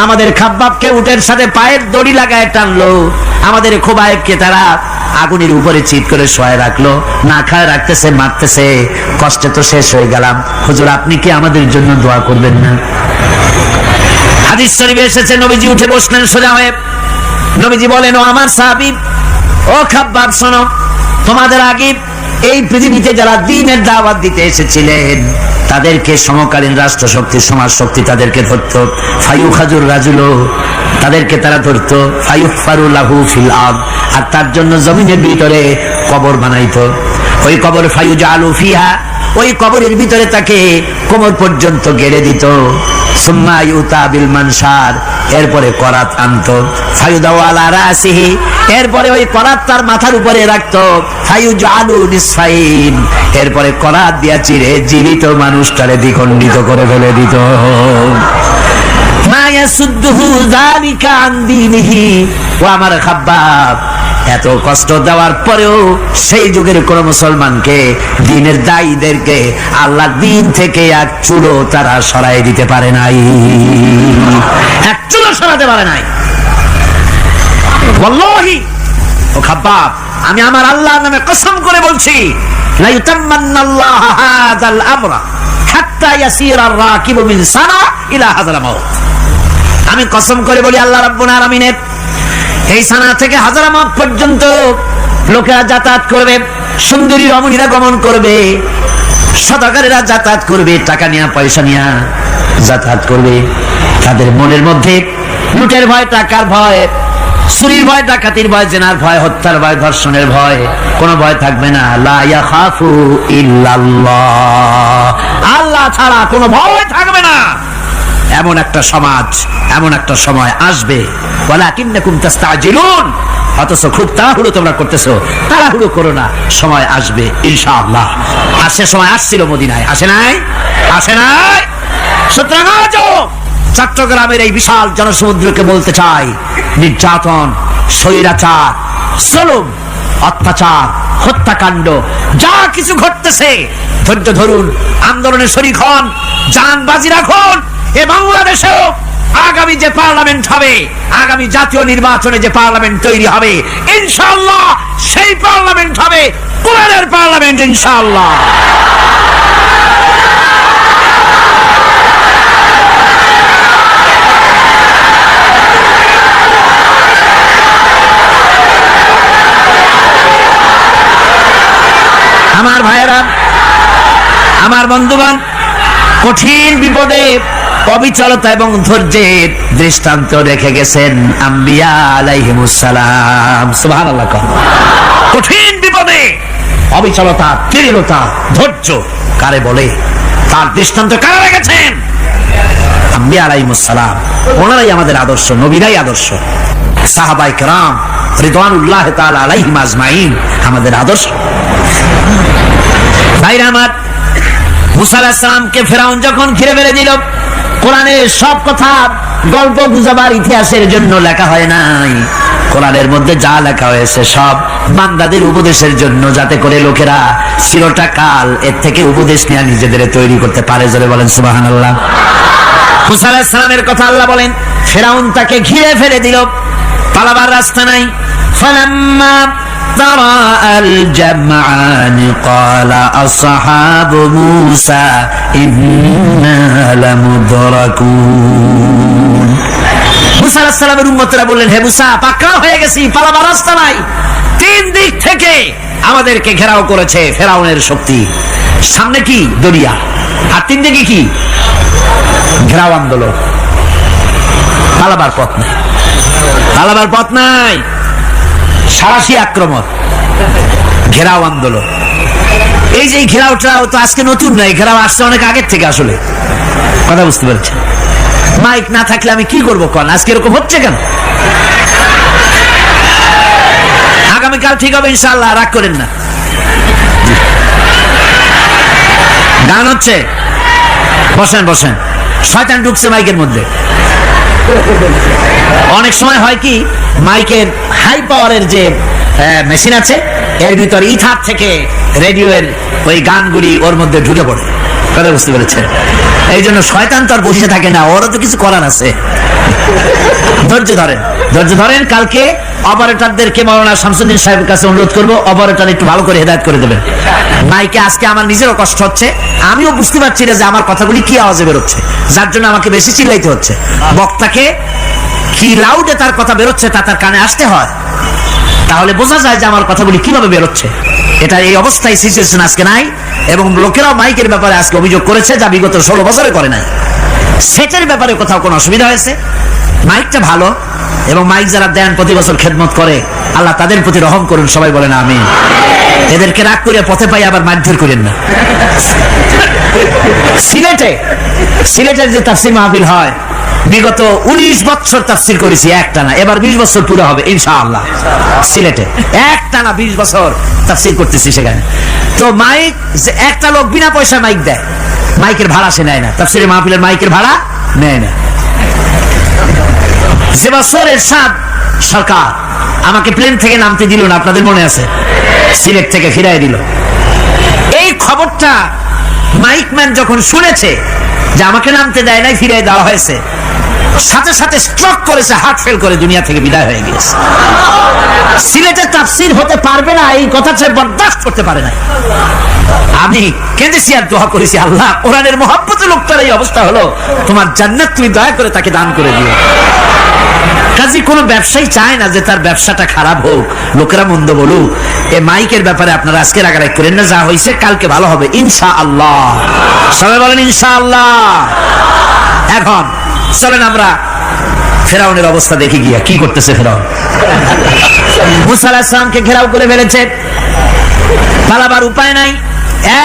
Speaker 2: আমাদের খাব্বাবকে উটের সাথে পায়ের দড়ি লাগায় টানলো, আমাদের খোবাইবকে তারা আগুনের উপরে চিৎ করে শোয়ায় রাখলো, না খায় রাখতেছে, মারতেছে, কষ্টে তো শেষ হয়ে গেলাম। হুজুর, আপনি কি আমাদের জন্য দোয়া করবেন না? হাদিস শরীফে এসেছে, নবীজি উঠে বসলেন সোজা হয়ে। নবীজি বলেন, ও আমার সাহাবী, ও খাব্বাব, শোনো, তোমাদের আগে এই পৃথিবীতে যারা দ্বীনের দাওয়াত দিতে এসেছিলেন তাদেরকে সমকালীন রাষ্ট্র শক্তি, সমাজ শক্তি তাদেরকে ধরতো। ফায়ুখাজুর রাজুলো, তাদেরকে তারা ধরতো। ফায়ুফারু লাহু ফিল আরদ, আর তার জন্য জমিনের ভিতরে কবর বানাইতো। ওই কবর ফায়ুজালু ফিহা, ওই কবরের ভিতরে তাকে কোমর পর্যন্ত গেড়ে দিত। সুম্মা ইউতা বিল মানশার, এরপরে করাত আনতো। ফায়ুদাউ আলা রাসিহি, এরপরে ওই করাত তার মাথার উপরে রাখতো। ফায়ুজালু নিসফাইন, এরপরে করাত দিয়া চিরে জীবিত মানুষটারে দ্বিখণ্ডিত করে ফেলে দিত। মা ইয়াসুদ্দুহু যালিকা আন দীনিহি, ও আমার খাব্বাব, এত কষ্ট দেওয়ার পরেও সেই যুগের কোন মুসলমানকে, দ্বীনের দায়ীদেরকে আল্লাহ দ্বীন থেকে এক চুলো তারা সরাই দিতে পারে নাই, এক চুলো সরাতে পারে নাই। ওয়াল্লাহি, ও খাব্বাব, আমি আমার আল্লাহর নামে কসম করে বলছি, লা ইউতাম্মান্নাল্লাহু হাযাল আমরা হাত্তা ইয়াসিরা আর-রাকিবু মিন সানা ইলা হাযাল মাউত। আমি কসম করে বলি, আল্লাহ রাব্বুল আলামিনের এই সানা থেকে হাজারামাত পর্যন্ত লোকেরা যাতায়াত করবে, সুন্দরী রমণীরা গমন করবে, সদাগরেরা যাতায়াত করবে, টাকা নিয়ে পয়সা নিয়ে যাতায়াত করবে। তাদের মনের মধ্যে লুটের ভয়, টাকার ভয়, চুরির ভয়, ডাকাতির ভয়, জেনার ভয়, হত্যার ভয়, ধর্ষণের ভয়, কোনো ভয় থাকবে না। লা ইয়াখাফু ইল্লাল্লাহ, আল্লাহ ছাড়া কোনো ভয় থাকবে না। এমন একটা সমাজ, এমন একটা সময় আসবে। ওয়ালাকিন্নাকুম তাস্তাজিলুন, অথচ খুব তাড়াহুড়ো তোমরা করতেছো। তাড়াহুড়ো করো না, সময় আসবে ইনশাআল্লাহ। আর সে সময় আসছিল মদিনায়, আসে নাই? আসে নাই? সুতরাং আজও চট্টগ্রামের এই বিশাল জনসমুদ্রকে বলতে চাই, নির্যাতন, স্বৈরাচার, জুলুম, অত্যাচার, হত্যাকাণ্ড যা কিছু ঘটতেছে, ধৈর্য ধরুন, আন্দোলনে শরীক হন, জান বাজি রাখুন। এ বাংলাদেশেও আগামী যে পার্লামেন্ট হবে, আগামী জাতীয় নির্বাচনে যে পার্লামেন্ট তৈরি হবে, ইনশাআল্লাহ সেই পার্লামেন্ট হবে কোরআনের পার্লামেন্ট, ইনশাআল্লাহ। আমার ভাইয়েরা, আমার বন্ধুগণ, কঠিন বিপদে অবিচলতা এবং ধৈর্যের দৃষ্টান্ত রেখে গেছেন আম্বিয়া আলাইহিমুস সালাম। সুবহানাল্লাহ। কঠিন বিপদে অবিচলতা, দৃঢ়তা, ধৈর্য কারে বলে, তার দৃষ্টান্ত কারা রেখেছেন? আম্বিয়া আলাইহিমুস সালাম। ওনারাই আমাদের আদর্শ, নবীরাই আদর্শ। সাহাবায়ে কেরাম রিদওয়ানুল্লাহ তাআলা আলাইহিম আজমাইন আমাদের আদর্শ। ভাইরা আমার, মুসা আলাইহিস সালামকে ফেরাউন যখন ঘিরে ফেলে দিল, কোরআনের সব কথা গল্প গুজবার ইতিহাসের জন্য লেখা হয় নাই। কোরআনের মধ্যে যা লেখা হয়েছে সব বান্দাদের উপদেশের জন্য, যাতে করে লোকেরা চিরটা কাল এর থেকে উপদেশ নিয়ে নিজেদের তৈরি করতে পারে। জোরে বলেন সুবহানাল্লাহ। মুসা আলাইহিস সালামের কথা আল্লাহ বলেন, ফেরাউন তাকে ঘিরে ফেলে দিল, পালাবার রাস্তা নাই। ফালাম্মা تراءى الجمعان قال أصحاب موسى إنا لمدركون। মুসা আলাইহিস সালামের উম্মতরা বললেন, হে মুসা, পাকড়াও হয়ে গেছি, পালাবার রাস্তা নাই। তিন দিক থেকে আমাদেরকে ঘেরাও করেছে ফেরাউনের শক্তি। সামনে কি? দরিয়া, আর তিন দিকে কি? ঘেরাও আন্দোলন। পালাবার পথ নাই, পালাবার পথ নাই। সারাশি আক্রমণ, ঘেরাও আন্দোলন। এই যে ঘেরাওটা তো আজকে নতুন নয়, ঘেরাও আসছে অনেক আগের থেকে। আসলে কথা বুঝতে পারছেন? মাইক না থাকলে আমি কি করবো কোন? আজকে এরকম হচ্ছে কেন? আগামীকাল ঠিক হবে ইনশাআল্লাহ, রাগ করেন না। গান হচ্ছে, বসেন বসেন। শয়তান ঢুকছে মাইকের মধ্যে। অনেক সময় হয় কি, মাইকের হাই পাওয়ারের যে মেশিন আছে, এর ভিতর ইথার থেকে রেডিওর ওই গানগুলি ওর মধ্যে ঢুকে পড়ে। কথা বুঝতে পেরেছেন? এই জন্য শয়তান তো আর বসে থাকে না, ওরও তো কিছু করার আছে। ধৈর্য ধরেন, ধৈর্য ধরেন। কালকে অপারেটরদেরকে মাওলানা শামসুদ্দিন সাহেবের কাছে অনুরোধ করবো, অপারেটর একটু ভালো করে হেদায়েত করে দেবেন মাইকে। আজকে আমার নিজেরও কষ্ট হচ্ছে, আমিও বুঝতে পারছি না যে আমার কথাগুলি কি আওয়াজে বেরোচ্ছে, যার জন্য আমাকে বেশি চিল্লাইতে হচ্ছে। বক্তাকে কি লাউডে তার কথা বেরোচ্ছে তা তার কানে আসতে হয়, তাহলে বোঝা যায় যে আমার কথাগুলি কিভাবে বেরোচ্ছে। এটা এই অবস্থায় সিচুয়েশন আজকে নাই, এবং লোকেরাও মাইকের ব্যাপারে আজকে অভিযোগ করেছে যা বিগত 16 বছরে করে নাই। সেটের ব্যাপারে কোথাও কোনো অসুবিধা হয়েছে? মাইকটা ভালো, এবং মাইক যারা দেন প্রতি বছর খেদমত করে, আল্লাহ তাদের প্রতি রহম করুন, সবাই বলেন আমিন। এদেরকে রাগ করে পথে পাই আবার মারধর করেন না। সিলেটের যে তাফসীর মাহফিল হয়, বিগত 19 বছর তাফসীর করেছি একটানা, এবার 20 বছর পুরো হবে ইনশাআল্লাহ। সিলেটে একটানা 20 বছর তাফসীর করতেছি সেখানে। তো মাইক, যে একটা লোক বিনা পয়সা মাইক দেয়, মাইকের ভাড়া সে নেয় না, তাফসীরের মাহফিলের মাইকের ভাড়া নেয় না। যে বছর এরশাদ সরকার আমাকে প্লেন থেকে নামতে দিল না, আপনাদের মনে আছে? সিলেট থেকে ফিরাই দিল। এই খবরটা মাইকম্যান যখন শুনেছে যে আমাকে নামতে দেয় নাই, ফিরাই দেওয়া হয়েছে, সাথে সাথে স্ট্রোক করেছে, হার্ট ফেল করে দুনিয়া থেকে বিদায় হয়ে গেছে। সিলেটে তাফসীর হতে পারবে না এই কথা সে বরদাস্ত করতে পারে না। আমি কেঁদেছি আর দোয়া করেছি, আল্লাহ কোরআনের মহব্বতে লোকটার এই অবস্থা হলো, তোমার জান্নাত তুমি দয়া করে তাকে দান করে দিও। কাজী কোন ব্যবসায়ী চায় না যে তার ব্যবসাটা খারাপ হোক, লোকেরা মন্দ বলুক। এই মাইকের ব্যাপারে আপনারা আজকে রাগারাগ করেন না, যা হয়েছে কালকে ভালো হবে ইনশাআল্লাহ। সবাই বলেন ইনশাআল্লাহ। এখন চলেন আমরা ফেরাউনের অবস্থা দেখি গিয়া কি করতেছে ফেরাউন। মুসা আলাইহিস সালামকে ঘেরাও করে ফেলেছে, পালাবার উপায় নাই।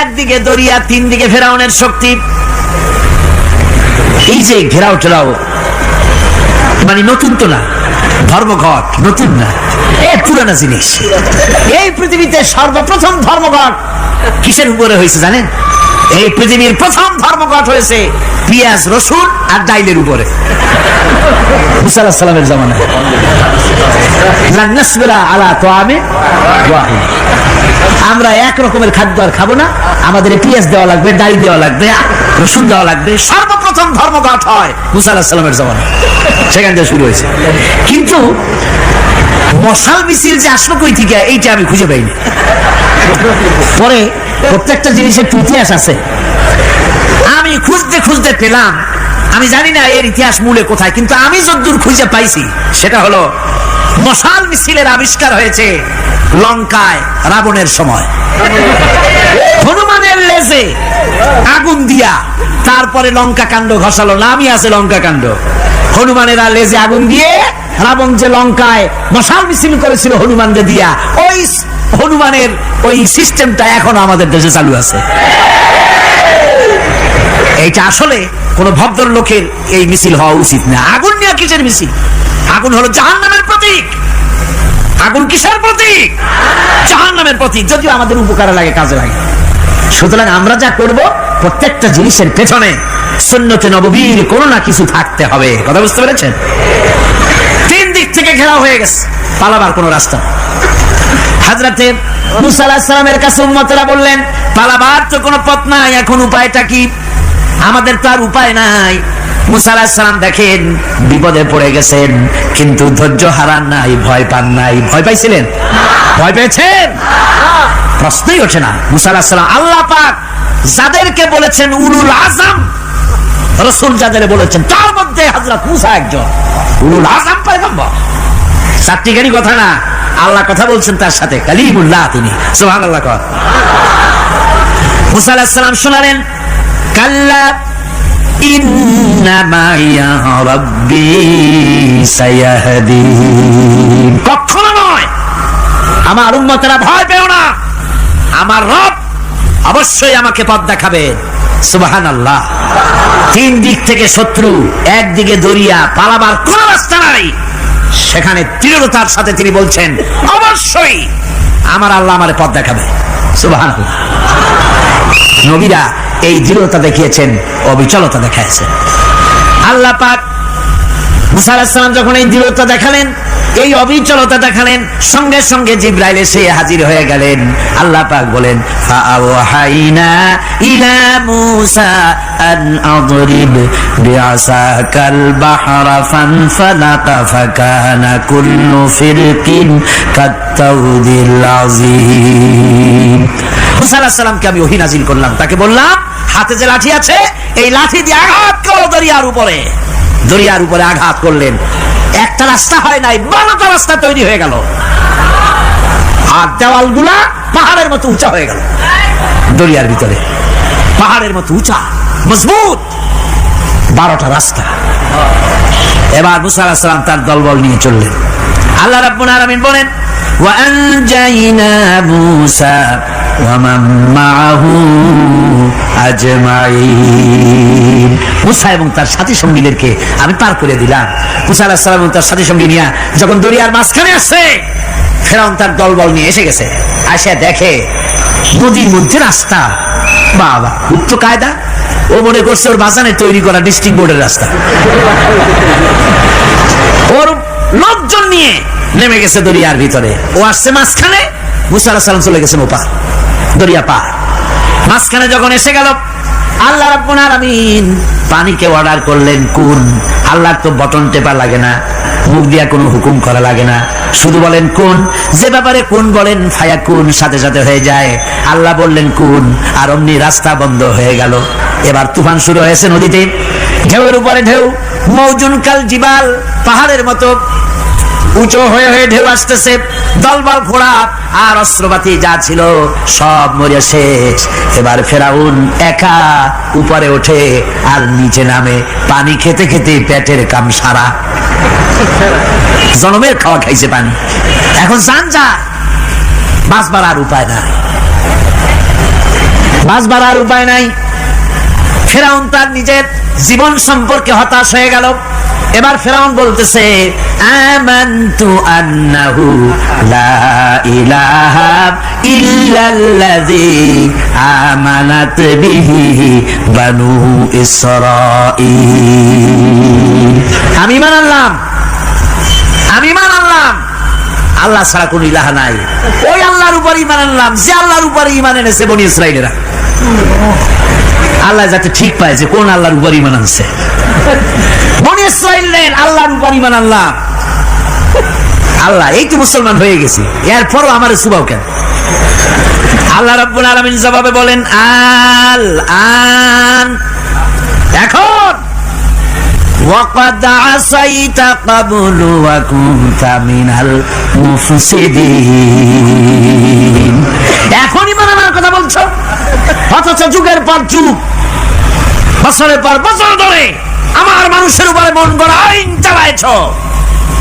Speaker 2: একদিকে দরিয়া, তিন দিকে ফেরাউনের শক্তি। এই যে ঘেরাও টেরাও মানে নতুন তো না, ধর্মঘট নতুন না, পুরানা জিনিস। এই পৃথিবীতে সর্বপ্রথম ধর্মঘট কিসের উপরে হয়েছে জানেন? এই পৃথিবীর প্রথম ধর্মঘট হয়েছে পেঁয়াজ, রসুন আর ডাইলের উপরে। মুসা আলাইহিস সালামের জামানায় লান নাসবিরা আলা তাআমিন ওয়াহিদ, আমরা এক রকমের খাদ্য আর খাবো না, আমাদের পেঁয়াজ দেওয়া লাগবে, ডাল দেওয়া লাগবে, রসুন দেওয়া লাগবে। সর্বপ্রথম ধর্মঘট হয় মুসা আলাইহিস সালামের জামানায়, সেখান থেকে শুরু হয়েছে। কিন্তু মশাল মিছিল যে আসলো কই থেকে, এইটা আমি খুঁজে পাইনি। পরে প্রত্যেকটা জিনিসের ইতিহাস আছে, আমি খুঁজতে খুঁজতে পেলাম। আমি জানি না এর ইতিহাস মূলে কোথায়, কিন্তু আমি যতদূর খুঁজে পাইছি সেটা হলো মশাল মিছিলের আবিষ্কার হয়েছে লঙ্কায় রাবণের সময়। হনুমানের লেজে আগুন দিয়া তারপরে লঙ্কা কাণ্ড ঘষালো, নামই আছে লঙ্কা কাণ্ড। হনুমানের লেজে আগুন দিয়ে রাবণ যে লঙ্কায় মশাল মিছিল করেছিল হনুমানকে দিয়া, ওই হনুমানের ওই সিস্টেমটা এখন আমাদের দেশে চালু আছে। এইটা আসলে কোন ভদ্রলোকের এই মিছিল হওয়া উচিত না। আগুন নিয়ে কিসের মিছিল? আগুন হলো জাহান্নামের প্রতীক। আগুন কিসের প্রতীক? জাহান্নামের প্রতীক। যদিও আমাদের উপকারে লাগে, কাজে লাগে। সুতরাং আমরা যা করব, প্রত্যেকটা জিনিসের পেছনে সুন্নতে নববীর কোন না কিছু থাকতে হবে। কথা বুঝতে পেরেছেন? তিন দিক থেকে ঘেরাও হয়ে গেছে, পালাবার কোন রাস্তা। হযরতে মুসা আলাইহিস সালামের কাছে উম্মতেরা বললেন, পালাবার তো কোনো পথ নাই, এখন উপায়টা কি? আমাদের তো আর উপায় নাই। মুসা আলাইহিস সালাম দেখেন বিপদে পড়ে গেছেন, কিন্তু ধৈর্য হারান নাই, ভয় পান নাই। ভয় পাইছিলেন? ভয় পেয়েছেন? প্রশ্নই ওঠে না। মুসা আলাইহিস সালাম, আল্লাহ পাক যাদেরকে বলেছেন উলুল আযম রাসূল, যাদের বলেছেন তার মধ্যে হযরত মুসা একজন উলুল আযম পয়গম্বর। চারটিখানি কথা না, আল্লাহ কথা বলছেন তার সাথে, কালিমুল্লাহ তিনি। সুবহানাল্লাহ। মুসা আলাইহিস সালাম শোনালেন, কাল্লা ইন্না মাইয়া রাব্বি সায়াহদিন। কখনো নয়, আমার উম্মতেরা ভয় পেও না, আমার রব অবশ্যই আমাকে পথ দেখাবে। সুবহানাল্লাহ। তিন দিক থেকে শত্রু, একদিকে দরিয়া, পালাবার কোন রাস্তা নাই। সেখানে দৃঢ়তার সাথে তিনি বলছেন, অবশ্যই আমার আল্লাহ আমারে পথ দেখাবে। সুবহানাল্লাহ। নবীরা এই দৃঢ়তা দেখিয়েছেন, অবিচলতা দেখাইছেন। আল্লাহ পাক মুসা আলাইহিস সালাম যখন এই দৃঢ়তা দেখালেন, এই অবিচলতা দেখালেন, সঙ্গে সঙ্গে জিবরাইল এসে হাজির হয়ে গেলেন। আল্লাহ পাক বলেন, ফাআওহাইনা ইলা মুসা আন আদরিব বিআসাকাল বাহরা ফানফালাকা ফাকানা কুল্লু ফিরকিন কাত্তাউদিল আযীম। মুসা আলাইহিস সালামকে আমি ওহী নাযিল করলাম, তাকে বললাম হাতে যে লাঠি আছে এই লাঠি দিয়ে আঘাত করো দরিয়ার উপরে। দরিয়ার উপরে আঘাত করলেন, একটা রাস্তা হয় নাই, 12টা রাস্তা তৈরি হয়ে গেল। আর দেওয়ালগুলা পাহাড়ের মতো উঁচা হয়ে গেল। দরিয়ার ভিতরে পাহাড়ের মতো উঁচা মজবুত 12টা রাস্তা। এবার মুসা আলাইহিস সালাম তার দলবল নিয়ে চললেন। আল্লাহ রাব্বুল আলামিন বলেন, ওয়া আনজাইনা মুসা ওয়া মান মাআহু আজমাইন। মুসা এবং তার সাথী সঙ্গীদেরকে আমি পার করে দিলাম। মুসা আলাইহিস সালাম এবং তার সাথী সঙ্গী নিয়ে যখন দরিয়ার মাঝখানে আসছে, ফেরাউন তার দলবল নিয়ে এসে গেছে। আসে দেখে নদীর মধ্যে রাস্তা। বাবা, খুব তো কায়দা। ও মনে করছে ওর বাজানে তৈরি করা ডিস্ট্রিক্ট বোর্ডের রাস্তা। ওর লোকজন নিয়ে নেমে গেছে দরিয়ার ভিতরে। ও আসছে মাঝখানে, মুসা আলাইহিস সালাম চলে গেছেন ওপার, দরিয়া পার। মাঝখানে যখন এসে গেল, আল্লাহ রাব্বুল আলামিন পানিকে অর্ডার করলেন কুন। আল্লাহর তো বটন টেপা লাগে না, মুখ দিয়া কোনো হুকুম করা লাগে না, শুধু বলেন কুন। যে ব্যাপারে কুন বলেন ফায়াকুন, সাথে সাথে হয়ে যায়। আল্লাহ বললেন কুন, আর অমনি রাস্তা বন্ধ হয়ে গেল। এবার তুফান শুরু হয়েছে নদীতে, ঢেউয়ের উপরে ঢেউ, মৌজুন কাল জিবাল, পাহাড়ের মতো উঁচু হয়ে হয়ে ঢেউ আসতেছে। দলবল ঘোড়া আর অস্ত্রপাতি যা ছিল সব মরে শেষ। এবার ফেরাউন একা উপরে ওঠে আর নিচে নামে, পানি খেতে খেতে পেটের কাম সারা। জনমের খাওয়া খাইছে পানি, এখন জান যা, বাঁচবার আর উপায় নাই, বাঁচবার আর উপায় নাই। ফেরাউন তার নিজের জীবন সম্পর্কে হতাশ হয়ে গেল। এবার ফেরাউন বলতেছে, আমানতু আন্নাহু লা ইলাহা ইল্লাল্লাযী আমানাত বিহি বানু ইসরাঈল। আমি ঈমান আনলাম, আমি ঈমান আনলাম আল্লাহ ছাড়া কোন ইলাহা নাই। ওই আল্লাহর উপর ঈমান আনলাম যে আল্লাহর উপর ঈমান এনেছে বনি ইসরাঈলেরা। আল্লাহ যাতে ঠিক পায় যে কোন আল্লাহর উপর ঈমান আনছে। বনি ইসরাঈলের আল্লাহর উপর ঈমান আনলাম। আল্লাহ, এই তো মুসলমান হয়ে গেছি, এরপরও আমার সুবাও কেন? আল্লাহ রাব্বুল আলামিন জবাবে বলেন, আল আন, এখন ওয়াকাদ আসাইতা ক্বাবলু ওয়া কুনতা মিনাল মুফসিদিন। এখন ঈমান আনার কথা বলছো, অথচ যুগের পর যুগ, বছরের পর বছর ধরে আমার মানুষের উপরে মন গড়া আইন চালাইছো,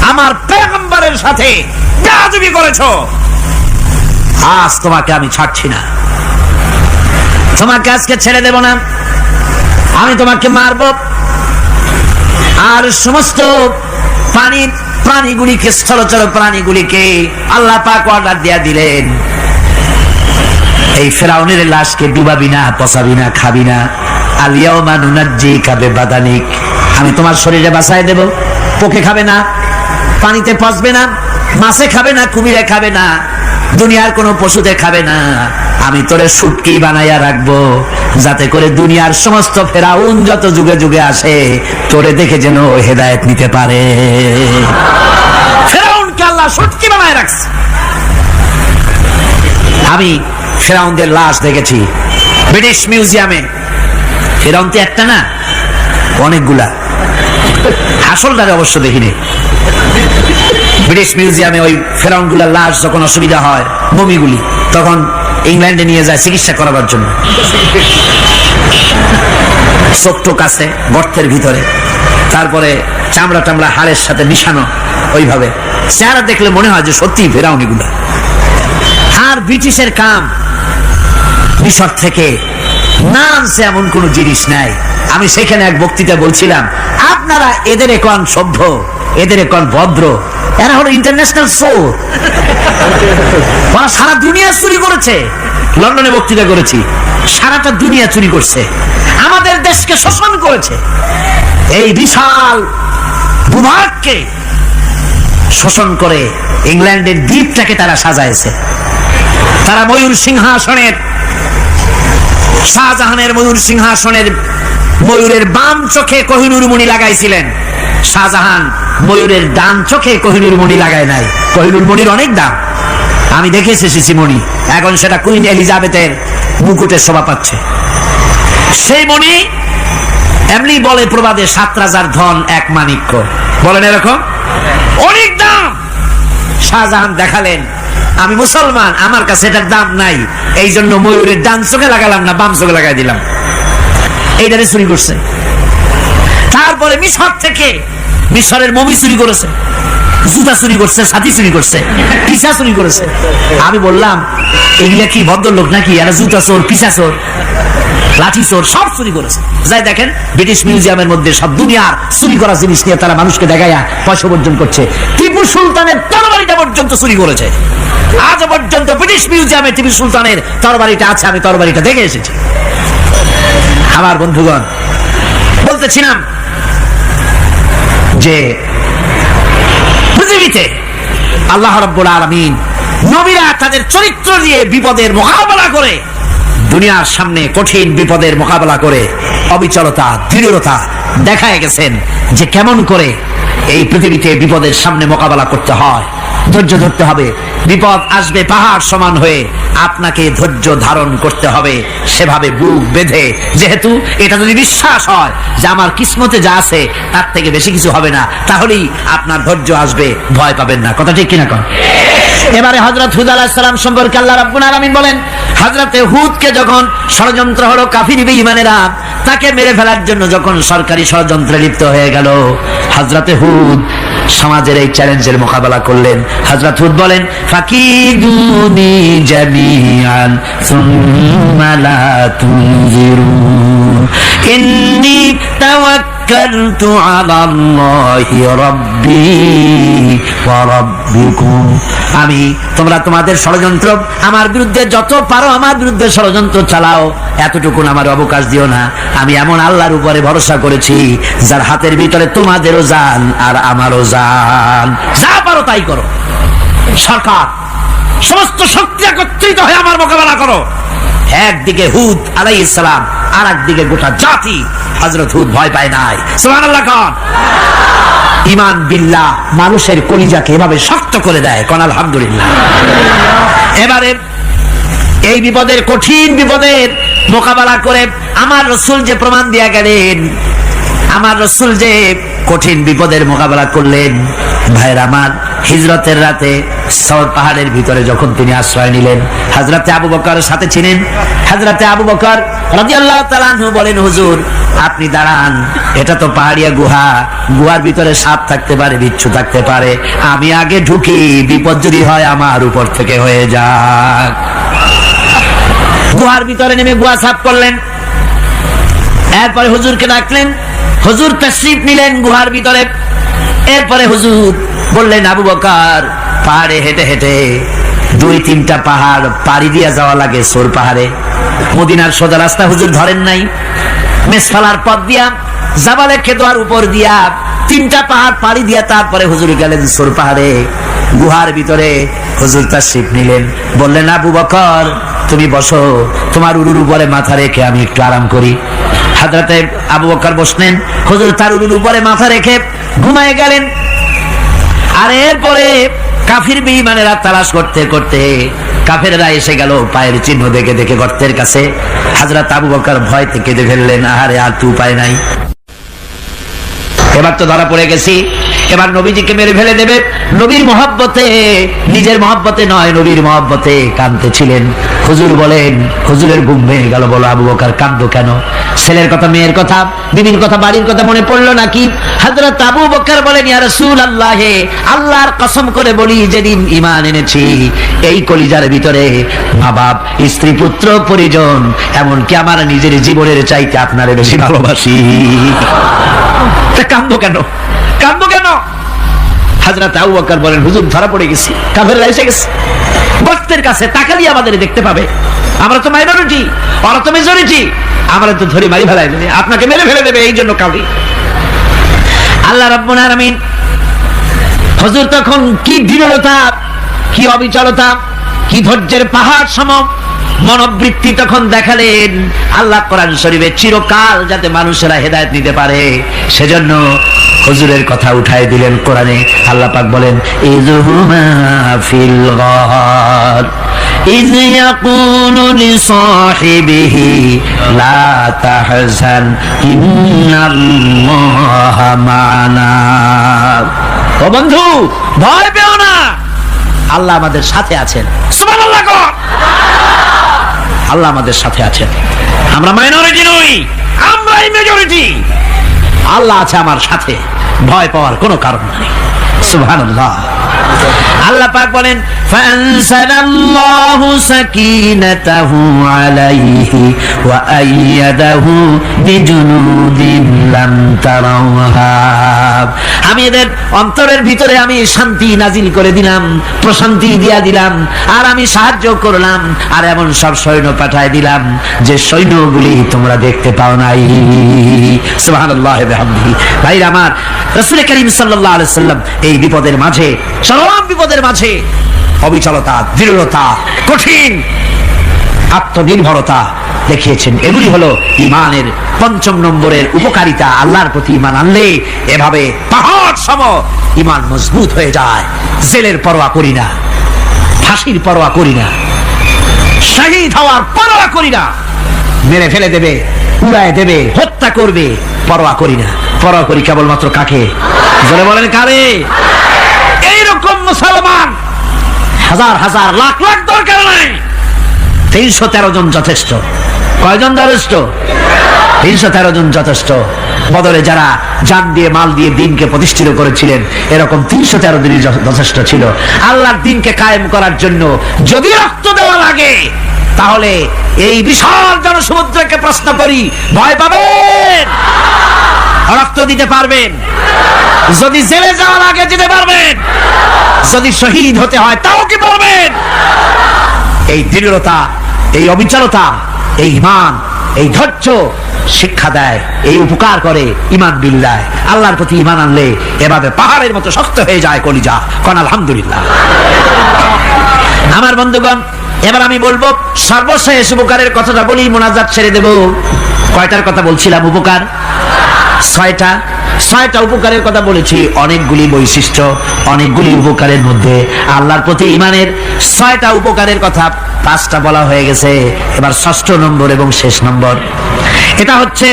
Speaker 2: আমার পয়গম্বরের সাথে বেয়াদবি করেছো। আজ তোমাকে আমি ছাড়ছি না, তোমাকে আজকে ছেড়ে দেব না, আমি তোমাকে মারব। আর সমস্ত প্রাণীগুলিকে, স্থলচর প্রাণীগুলিকে আল্লাহ পাক অর্ডার দিয়া দিলেন, এই ফেরাউনের লাশকে ডুবাবি না, পচাবি না, খাবি না। আলিয়াউমা নুনাজ্জিকা বিবাদানিক, আমি তোমার শরীরে বাঁচায় দেব। পোকে খাবে না, পানিতে পচবে না, মাছে খাবে না, কুমিরে খাবে না, দুনিয়ার কোনো পশুতে খাবে না। আমি তোরে শুটকি বানাইয়া রাখবো, যাতে করে দুনিয়ার সমস্ত ফেরাউন যত যুগে যুগে আসে তোরে দেখে যেন হেদায়েত নিতে পারে। ফেরাউনকে আল্লাহ শুটকি বানায় রাখছে। আমি ফেরাউনদের লাশ দেখেছি ব্রিটিশ মিউজিয়ামে। ফেরাউন তো একটা না, অনেকগুলা। আসলটারে অবশ্য দেখিনি। ব্রিটিশ মিউজিয়ামে ওই ফেরাউনগুলার লাশ যখন অসুবিধা হয়, মমিগুলি, তখন ইংল্যান্ডে নিয়ে যায় চিকিৎসা করাবার জন্য। চোখ আছে গর্তের ভিতরে, তারপরে চামড়া টামড়া হাড়ের সাথে মিশানো, ওইভাবে চেহারা দেখলে মনে হয় যে সত্যি ফেরাউনিগুলা। আর ব্রিটিশের কাম মিশর থেকে না আনছে এমন কোন জিনিস নাই। আমি সেখানে এক বক্তৃতা বলছিলাম, আপনারা এদের এখন সভ্য, এদের এখন ভদ্র, এরা হলো ইন্টারন্যাশনাল শো, ওরা সারা দুনিয়া চুরি করেছে। লন্ডনে বক্তৃতা করেছি, সারাটা দুনিয়া চুরি করছে, আমাদের দেশকে শোষণ করেছে, এই বিশাল ভূভাগকে শোষণ করে ইংল্যান্ডের দ্বীপটাকে তারা সাজাইছে। তারা ময়ূর সিংহাসনের, শাহজাহানের ময়ূর সিংহাসনের ময়ূরের বাম চোখে কোহিনূর মণি লাগাইছিলেন, শাহজাহান ময়ূরের ডান চোখে কোহিনূর মণি লাগায় নাই। কোহিনূর মণির অনেক দাম, আমি দেখে এসেছি মণি, এখন সেটা কুইন এলিজাবেথের মুকুটের শোভা পাচ্ছে। সেই মণি এমনি বলে প্রবাদে 7 রাজার ধন 1 মাণিক্য, বলেন এরকম অনেক দাম। শাহজাহান দেখালেন, আমি মুসলমান, আমার কাছে এটার দাম নাই, এই জন্য ময়ূরের ডান চোখে লাগালাম না, বাম চোখে লাগাই দিলাম। এইটারে চুরি করছে। তারপরে মিশর থেকে, মিশরের মমি চুরি করেছে, জুতা চুরি করছে, ছাতি চুরি করছে, পিসা চুরি করেছে। আমি বললাম এগুলা কি ভদ্রলোক নাকি? এরা জুতা চোর, পিসা চোর, লাঠি চোর, সব চুরি করেছে। যাই দেখেন ব্রিটিশ মিউজিয়ামের মধ্যে সব দুনিয়ার চুরি করা জিনিস নিয়ে তারা মানুষকে দেখাইয়া পয়সা অর্জন করছে। টিপু সুলতানের তরবারিটা পর্যন্ত চুরি করেছে। আজ পর্যন্ত ব্রিটিশ মিউজিয়ামে টিপু সুলতানের তরবারিটা আছে, আমি তরবারিটা দেখে এসেছি। আমার বন্ধুগণ, বলতেছিলাম যে পৃথিবীতে আল্লাহ রাব্বুল আলামিন নবীরা তাদের চরিত্র দিয়ে বিপদের মোকাবেলা করে, দুনিয়ার সামনে কঠিন বিপদের মোকাবেলা করে অবিচলতা, দৃঢ়তা দেখায় গেছেন যে কেমন করে এই পৃথিবীতে বিপদের সামনে মোকাবেলা করতে হয়। ধৈর্য ধরতে হবে, বিপদ আসবে পাহাড় সমান হয়ে, আপনাকে ধৈর্য ধারণ করতে হবে সেভাবে বুক বেঁধে। যেহেতু এটা যদি বিশ্বাস হয় যে আমার কিসমতে যা আছে তার থেকে বেশি কিছু হবে না, তাহলেই আপনার ধৈর্য আসবে, ভয় পাবেন না। কথা ঠিক কিনা কন? এবারে হযরত হুদ আলাইহিস সালাম সম্পর্কে আল্লাহ রাব্বুল আলামিন বলেন, হযরতে হুদকে যখন ষড়যন্ত্র হলো, কাফির বেঈমানেরা তাকে মেরে ফেলার জন্য যখন সরকারি ষড়যন্ত্রে লিপ্ত হয়ে গেল, হযরতে হুদ সমাজের এই চ্যালেঞ্জের মোকাবেলা করলেন। হযরত হুদ বলেন, ফাকিদুনি জামিআন সুম্মা লা তুনজিরুন ইন্নী তাওয়াক্কালতু আলাল্লাহি রাব্বি ওয়া রাব্বিকুম। আমি, তোমরা তোমাদের ষড়যন্ত্র আমার বিরুদ্ধে যত পারো আমার বিরুদ্ধে ষড়যন্ত্র চালাও, এতটুকু আমার অবকাশ দিও না। আমি এমন আল্লাহর উপরে ভরসা করেছি যার হাতের ভিতরে তোমাদেরও জান আর আমারও জান। যা পারো তাই করো। সরকার, সমস্ত শক্তি একত্রিত হয়ে আমার মোকাবেলা করো। একদিকে হুদ আলাইহিস সালাম, আর একদিকে গোটা জাতি। হযরত হুদ ভয় পায় নাই। সুবহানাল্লাহ কোন? ঈমান বিল্লাহ মানুষের কলিজাকে এভাবে শক্ত করে দেয়। কোন আলহামদুলিল্লাহ। এবারে এই বিপদের, কঠিন বিপদের মোকাবেলা করে আমার রাসূল যে প্রমাণ দিয়া গেলেন, আমার রাসূল যে কঠিন বিপদের মোকাবেলা করলেন, ভাইরা আমার, হিজরতের রাতে সওর পাহাড়ের ভিতরে যখন তিনি আশ্রয় নিলেন, হযরতে আবু বকরের সাথে ছিলেন। হযরতে আবু বকর রাদিয়াল্লাহু তাআলা আনহু বলেন, হুজুর আপনি দাঁড়ান, এটা তো পাহাড়িয়া গুহা, গুহার ভিতরে সাপ থাকতে পারে, বিচ্ছু থাকতে পারে, আমি আগে ঢুকি, বিপদ যদি হয় আমার উপর থেকে হয়ে যাক। গুহার ভিতরে নেমে গুহা সাফ করলেন। এরপরে হুজুরকে ডাকলেন, হুজুর তাশরীফ নিলেন গুহার ভিতরে। এরপরে হুজুর বললেন, আবু বকর, পাহাড়ে হেঁটে হেঁটে 2-3টা পাহাড় পাড়ি দিয়া যাওয়া লাগে সোর পাহাড়ে। মদিনার সোজা রাস্তা হুজুর ধরেন নাই, মেসফালার পথ দিয়া, জাবালে খেদোয়ার উপর দিয়া 3টা পাহাড় পাড়ি দিয়া তারপরে হুজুর গেলেন সোর পাহাড়ে। গুহার ভিতরে হুজুর তাশরীফ নিলেন। বললেন, আবু বকর তুমি বসো, তোমার উরুর উপরে মাথা রেখে আমি একটু আরাম করি। হযরতে আবু বকর বসলেন, হুজুর তার উরুর উপরে মাথা রেখে ঘুমায় গেলেন। আর এরপরে কাফির বেঈমানেরা তালাশ করতে করতে কাফেররা এসে গেল পায়ের চিহ্ন দেখে দেখে গর্তের কাছে। হযরত আবু বকর ভয়তে কেঁদে ফেললেন, আরে আর তো উপায় নাই, এবার তো ধরা পড়ে গেছি, এবার নবীজিকে মেরে ফেলে দেবে। নবীর মহব্বতে, নিজের মহব্বতে নয়, নবীর মহব্বতে কাঁদতেছিলেন। হুজুর বলেন, হুজুরের ঘুম ভেঙে গেল। বলো আবু বকর কাঁদো কেন? ছেলের কথা, মেয়ের কথা, বিবির কথা, বাড়ির কথা মনে পড়লো নাকি? হযরত আবু বকর বলেন, ইয়া রাসূলুল্লাহ, আল্লাহর কসম করে বলি, যেদিন ঈমান এনেছি এই কলিজার ভিতরে মা বাপ, স্ত্রী, পুত্র, পরিজন, এমনকি আমার নিজের জীবনের চাইতে আপনারে বেশি ভালোবাসি। কাঁদো কেন? কাঁদো কেন? হযরত আবু বকর বলেন, হুজুর ধরা পড়ে গেছি, কাফেররা এসে গেছে, বক্তের কাছে তাকালি আমাদের দেখতে পাবে। আমরা তো মাইনরিটি, ওরা তো মেজরিটি, আমরা তো ধরে মারি ফেলাই দেবে, আপনাকে মেরে ফেলে দেবে, এই জন্য কাঁদি। আল্লাহ রাব্বুল আলামিন, হুজুর তখন কি দৃঢ়তা, কি অবিচলতা, কি ধৈর্যের পাহাড় সম মনোবৃত্তি তখন দেখালেন। আল্লাহ কোরআন শরীফে চিরকাল যাতে মানুষেরা হেদায়েত নিতে পারে, সেজন্য হুজুরের কথা উঠায় দিলেন কোরআনে। আল্লাহ পাক বলেন, ইযহুমা ফিল গার ইয ইয়াকুলু লিসাহিবিহি লা তাহজান ইন্নাল্লাহা মা'ানা। ও বন্ধু, ভয় পেও না, আল্লাহ আমাদের সাথে আছেন। সুবহানাল্লাহ। আল্লাহ আমাদের সাথে আছেন। আমরা মাইনরিটি নই, আমরাই মেজরিটি। আল্লাহ আছে আমার সাথে, ভয় পাওয়ার কোনো কারণ নেই। সুবহানাল্লাহ। আল্লাহ পাক বলেন, ফাআনসালাল্লাহু সাকিনাতাহু আলাইহি ওয়া আইয়াদাহু বিজুনুদিন লাম তারাউহা। আমি এদের অন্তরের ভিতরে আমি শান্তি নাজিল করে দিলাম, প্রশান্তি দিয়া দিলাম, আর আমি সাহায্য করলাম, আর এমন সব সৈন্য পাঠায় দিলাম যে সৈন্যগুলি তোমরা দেখতে পাও নাই। সুবহানাল্লাহি ওয়া বিহামদিহি। ভাইরা আমার, রাসূল করিম সাল্লাল্লাহু আলাইহি সাল্লাম এই বিপদের মাঝে, চরম বিপদের মাঝে অবিচলতা, দৃঢ়তা, কঠিন আত্মনির্ভরতা দেখিয়েছেন। এগুলি হলো ঈমানের পঞ্চম নম্বরের উপকারিতা। আল্লাহর প্রতি ঈমান আনলে এভাবে পাহাড় সম ঈমান মজবুত হয়ে যায়। জেলের পরোয়া করি না, ফাঁসির পরোয়া করি না, শহীদ হওয়ার পরোয়া করি না, মেরে ফেলে দেবে, উড়ায় দেবে, হত্যা করবে, পরোয়া করি না। পরোয়া করি কেবলমাত্র কাকে? জোরে বলেন কারে? এইরকম মুসলমান হাজার হাজার লাখ লাখ দরকার নাই, 313 জন যথেষ্ট। কয়জন যথেষ্ট? 313 জন যথেষ্ট। বদরে যারা জান দিয়ে, মাল দিয়ে দিনকে প্রতিষ্ঠিত করেছিলেন, এরকম 313 দিনই যথেষ্ট ছিল আল্লাহর দিনকে কায়েম করার জন্য। যদি রক্ত দেওয়া লাগে, তাহলে এই বিশাল জনসমুদ্রকে প্রশ্ন করি, ভয় পাবেন? রক্ত দিতে পারবেন? যদি জেলে যাওয়া লাগে যেতে পারবেন? যদি শহীদ হতে হয় তাও কি পারবেন? এই দৃঢ়তা, এই অবিচলতা, এই ঈমান, এই ধৈর্য শিক্ষা দেয়, এই উপকার করে ঈমান বিল্লাহ। আল্লাহর প্রতি ঈমান আনলে এভাবে পাহাড়ের মতো শক্ত হয়ে যায় কলিজা। কোন আলহামদুলিল্লাহ। আমার বন্ধুগণ, এবার আমি বলবো সর্বশেষ উপকারের কথাটা বলি, মোনাজাত ছেড়ে দেব। কয়টার কথা বলছিলাম? উপকার 6টা উপকারের কথা বলেছি। অনেকগুলি বৈশিষ্ট্য, অনেকগুলি উপকারের মধ্যে আল্লাহর প্রতি ঈমানের 6টা উপকারের কথা 5টা বলা হয়ে গেছে। এবার 6ষ্ঠ নম্বর এবং শেষ নম্বর, এটা হচ্ছে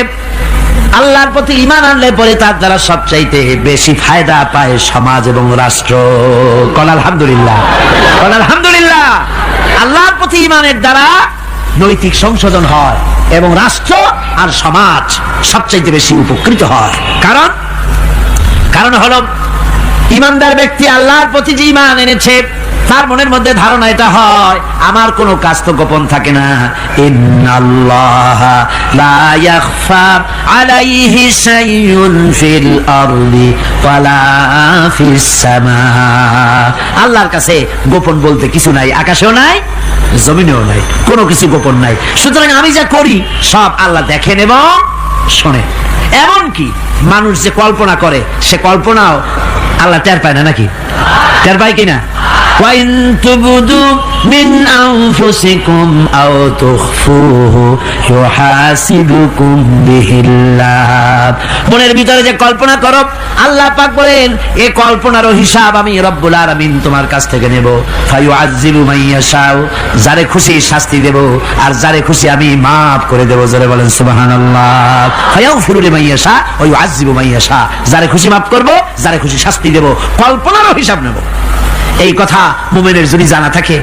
Speaker 2: আল্লাহর প্রতি ঈমান আনলে পরে তার দ্বারা সবচাইতে বেশি ফায়দা পায় সমাজ এবং রাষ্ট্র। কোন আলহামদুলিল্লাহ, কোন আলহামদুলিল্লাহ। আল্লাহর প্রতি ঈমানের দ্বারা নৈতিক সংশোধন হয় এবং রাষ্ট্র আর সমাজ সবচাইতে বেশি উপকৃত হয়। কারণ হলো ঈমানদার ব্যক্তি আল্লাহর প্রতি যে ঈমান এনেছে, তার মনের মধ্যে ধারণা এটা হয়, আমার কোনো কাজ তো গোপন থাকে না। ইন্নাল্লাহা লা ইয়াখফা আলাইহি শাইউন ফিল আরদি ওয়ালা ফিস সামা। আল্লাহর কাছে গোপন বলতে কিছু নাই, আকাশেও নাই, জমিনেও নাই, কোনো কিছু গোপন নাই। সুতরাং আমি যা করি সব আল্লাহ দেখেন এবং শোনেন। এমনকি মানুষ যে কল্পনা করে, সে কল্পনাও আল্লাহ টের পায় না, নাকি? টের পায় কিনা? وَإِن تُبْدُوا مِنْ أَنفُسِكُمْ أَوْ تُخْفُوهُ يُحَاسِبُكُم بِهِ اللَّهُ। মনের ভিতরে যে কল্পনা করো, আল্লাহ পাক বলেন এই কল্পনারও হিসাব আমি রব্বুল আলামিন তোমার কাছ থেকে নেব। ফায়ুআযযিবু মান ইয়াশাউ, যারে খুশি শাস্তি দেব, আর যারে খুশি আমি maaf করে দেব। জোরে বলেন সুবহানাল্লাহ। ফায়াগফিরু লিমান ইয়াশা ওয়া ইউআযযিবু মান ইয়াশা, যারে খুশি maaf করব, যারে খুশি শাস্তি দেব, কল্পনারও হিসাব নেব। এই কথা মুমিনের যদি জানা থাকে,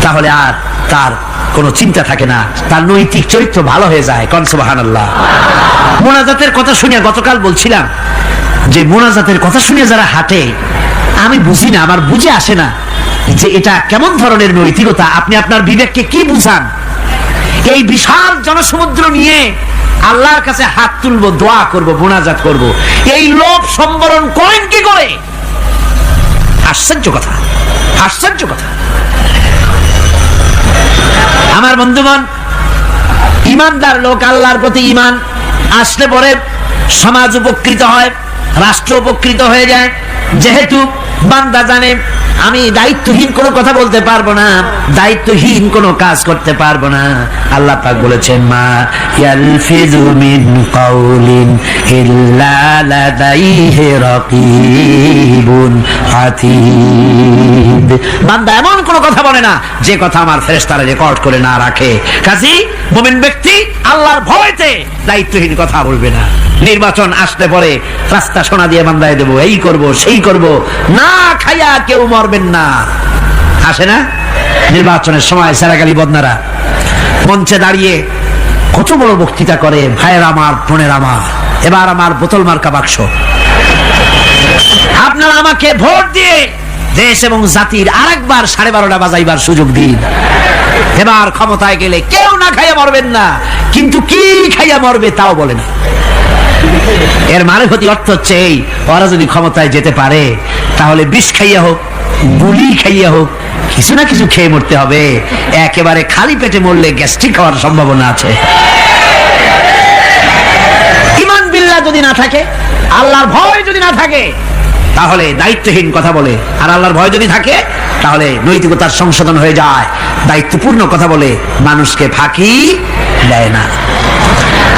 Speaker 2: তাহলে আর তার কোনো চিন্তা থাকে না, তার নৈতিক চরিত্র ভালো হয়ে যায়। কোন সুবহানাল্লাহ। মোনাজাতের কথা শুনে গতকাল বলছিলাম যে মোনাজাতের কথা শুনে যারা হাঁটে, আমি বুঝি না, আমার বুঝে আসে না যে এটা কেমন ধরনের নৈতিকতা। আপনি আপনার বিবেককে কি বুঝান? এই বিশাল জনসমুদ্র নিয়ে আল্লাহর কাছে হাত তুলবো, দোয়া করব, মোনাজাত করব, এই লোভ সম্বরণ করেন কি করে? আশ্চর্য কথা, আশ্চর্য কথা। আমার বন্ধুগণ, ইমানদার লোক, আল্লাহর প্রতি ইমান আসলে পরে সমাজ উপকৃত হয়, রাষ্ট্র উপকৃত হয়ে যায়। যেহেতু বান্দা জানে আমি দায়িত্বহীন কোনো কথা বলতে পারবো না, দায়িত্বহীন কোনো কাজ করতে পারবো না। আল্লাহ পাক বলেছেন, মা ইয়ালফিযু মিন কাউলিন ইল্লা লাদাইহি রাকীবুন আতীদ। বান্দা এমন কোনো কথা বলে না যে কথা আমার ফেরেশতারা রেকর্ড করে না রাখে। কাজী মুমিন ব্যক্তি আল্লাহর ভয়তে দায়িত্বহীন কথা বলবে না। নির্বাচন আসতে পরে রাস্তা সোনা দিয়ে বান্দায় দেবো, এই করব সেই করব, না খাইয়া কেউ মরবেন না। আসে না নির্বাচনের সময় সেরাগালি বদনারা মঞ্চে দাঁড়িয়ে কত বড় বক্তৃতা করে, ভাইয়ের আমার, বোনের আমার, এবার আমার বোতল মার্কা বাক্স, আপনারা আমাকে ভোট দিয়ে দেশ এবং জাতির আরেকবার 12:30 বাজাইবার সুযোগ দিন। এবার ক্ষমতায় গেলে কেউ না খাইয়া মরবেন না, কিন্তু কি খাইয়া মরবে তাও বলে না। এর মানে ক্ষতি অর্থ হচ্ছে এই, ওরা যদি ক্ষমতায় যেতে পারে তাহলে বিষ খাইয়া হোক, গুলি খাইয়া হোক, কিছু না কিছু খেয়ে মরতে হবে। একেবারে খালি পেটে মরলে গ্যাস্ট্রিক হওয়ার সম্ভাবনা আছে। ঈমান বিল্লাহ যদি না থাকে, আল্লাহর ভয় যদি না থাকে, তাহলে দায়িত্বহীন কথা বলে। আর আল্লাহর ভয় যদি থাকে তাহলে নৈতিকতার সংশোধন হয়ে যায়, দায়িত্বপূর্ণ কথা বলে, মানুষকে ফাঁকি দেয় না।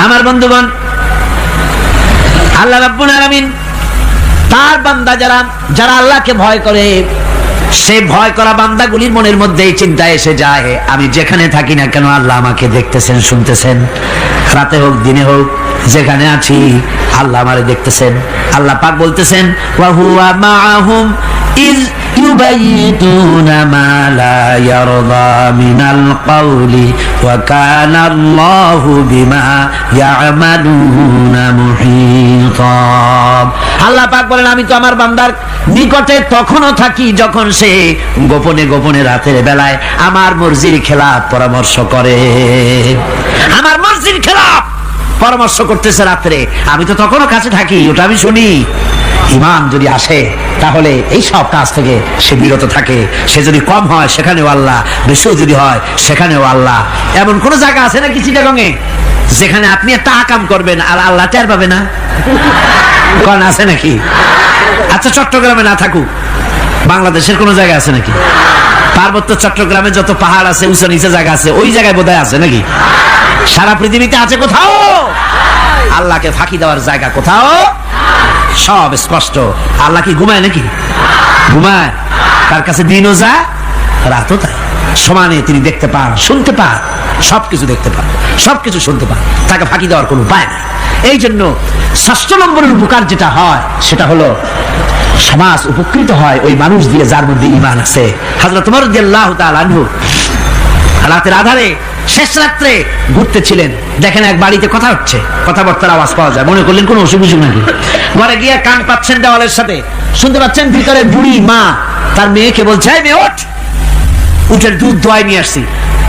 Speaker 2: আমার বন্ধুগণ, আল্লাহ রাব্বুল আলামিন তার বান্দা যারা আল্লাহকে ভয় করে, সে ভয় করা বান্দাগুলির মনের মধ্যে এই চিন্তা এসে যায়, আমি যেখানে থাকি না কেন আল্লাহ আমাকে দেখতেছেন, শুনতেছেন, রাতে হোক দিনে হোক যেখানে আছি আল্লাহ আমারে দেখতেছেন। আল্লাহ পাক বলতেছেন, ওয়া হুয়া মাআহুম ইয ইউবাইতুনা মা লা ইয়ারদা মিনাল কওলি ওয়া কানা আল্লাহু বিমা ইয়ামালুনা মুহীতা। আল্লাহ পাক বলেন, আমি তো আমার বান্দার নিকটে তখনও থাকি যখন সে গোপনে গোপনে রাতের বেলায় আমার মর্জির খেলাফ পরামর্শ করে। আমার মর্জির খেলাফ পরামর্শ করতেছে রাত্রে, আমি তো তখনও কাছে থাকি, ওটা আমি শুনি। ঈমান যদি আসে তাহলে এই সব কাজ থেকে সে বিরত থাকে। সে যদি কম হয় সেখানেও আল্লাহ, বেশিও যদি হয় সেখানেও আল্লাহ। এমন কোন জায়গা আছে নাকি চিটাগংয়ে যেখানে আপনি একটা আকাম করবেন আর আল্লাহ টের পাবে না? কোন আছে নাকি? আচ্ছা, চট্টগ্রামে না থাকুক, বাংলাদেশের কোন জায়গা আছে নাকি? পার্বত্য চট্টগ্রামে যত পাহাড় আছে, উঁচু নিচে জায়গা আছে, ওই জায়গায় বোধহয় আছে নাকি? সারা পৃথিবীতে আছে কোথাও? আল্লাহকে ফাঁকি দেওয়ার জায়গা কোথাও? সব স্পষ্ট। আল্লাহ কি ঘুমায় নাকি? ঘুমায়? তার কাছে দিনও যায়, রাতও তাই। সমানে তিনি দেখতে পান, শুনতে পান, সবকিছু দেখতে পান, সবকিছু শুনতে পান। তাকে ফাঁকি দেওয়ার কোনো উপায় নাই। এই জন্য 6 নম্বরের উপকার যেটা হয় সেটা হলো সমাজ উপকৃত হয় ওই মানুষ দিয়ে যার মধ্যে ঈমান আছে। হযরত ওমর রাদিয়াল্লাহু তাআলা আনহু রাতের আধারে শেষ রাত্রে ঘুরতেছিলেন, দেখেন এক বাড়িতে কথা হচ্ছে, কথাবার্তার আওয়াজ পাওয়া যায়। মনে করলেন কোন অসুখ বিসুখ নাকি। ঘরে গিয়ে কান পাচ্ছেন দেওয়ালের সাথে, শুনতে পাচ্ছেন ভিতরে বুড়ি মা তার মেয়েকে বলছে, এই মেয়ে ওঠ, উঠের দুধ দোয়াই নিয়ে আসছি,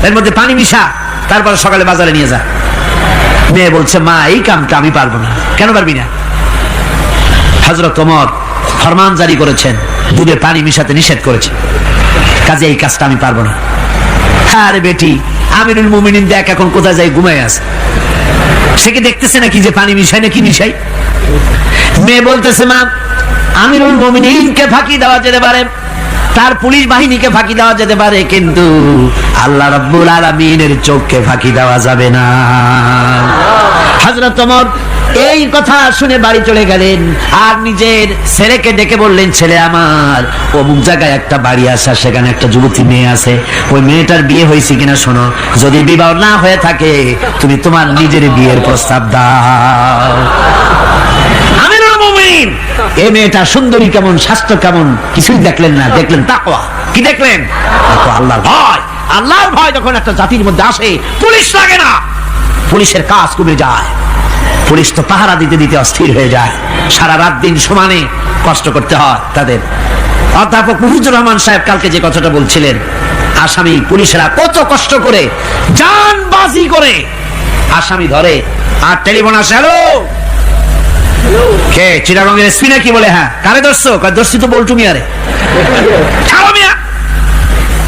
Speaker 2: এর মধ্যে পানি মিশা, তারপরে সকালে বাজারে নিয়ে যা। মেয়ে বলছে, মা এই কামটা আমি পারবো না। কেন পারবি না? হযরত ওমর ফরমান জারি করেছেন, দুধে পানি মিশাতে নিষেধ করেছে, কাজে এই কাজটা আমি পারবো না। আরে বেটি, আমিরুল মুমিনিন দেখ এখন কোথায় যাই, ঘুমায় আছে, সে কি দেখতেছে নাকি যে পানি মিশাই না কি মিশাই? মেয়ে বলতেছে, মা আমিরুল মুমিনিনকে ফাঁকি দেওয়া যেতে পারে, তার পুলিশ বাহিনীকে ফাঁকি দেওয়া যেতে পারে, কিন্তু আল্লাহ রাব্বুল আলামিনের চোখকে ফাঁকি দেওয়া যাবে না। হযরত ওমর এই কথা শুনে বাড়ি চলে গেলেন আর নিজের ছেলেকে ডেকে বললেন, ছেলে আমার, অমুক জায়গায় একটা বাড়ি আছে, সেখানে একটা যুবতী মেয়ে আছে, ওই মেয়েটার বিয়ে হয়েছে কিনা শোনো, যদি বিবাহ না হয়ে থাকে তুমি তোমার নিজের বিয়ের প্রস্তাব দাও। আমিরুল মুমিনিন এই মেয়েটা সুন্দরী কেমন, স্বাস্থ্য কেমন কিছুই দেখলেন না, দেখলেন তাকওয়া। কি দেখলেন? আল্লাহর ভয়। আল্লাহর ভয় যখন একটা জাতির মধ্যে আসে, পুলিশ লাগে না, পুলিশের কাজ কমে যায়। পুলিশ তো পাহারা দিতে দিতে অস্থির হয়ে যায়, সারা রাত দিন সমানে কষ্ট করতে হয় তাদের। অধ্যাপক মুফিজুর রহমান সাহেব কালকে যে কথাটা বলছিলেন, আসামি পুলিশেরা কত কষ্ট করে জানবাজি করে আসামি ধরে, আর টেলিফোন আসে, হ্যালো কে চিটাগংয়ের এসপি নাকি? বলে হ্যাঁ। কারে ধরছো? ধরছি তো বল্টু মিয়ারে। ছাড়ো মিয়া,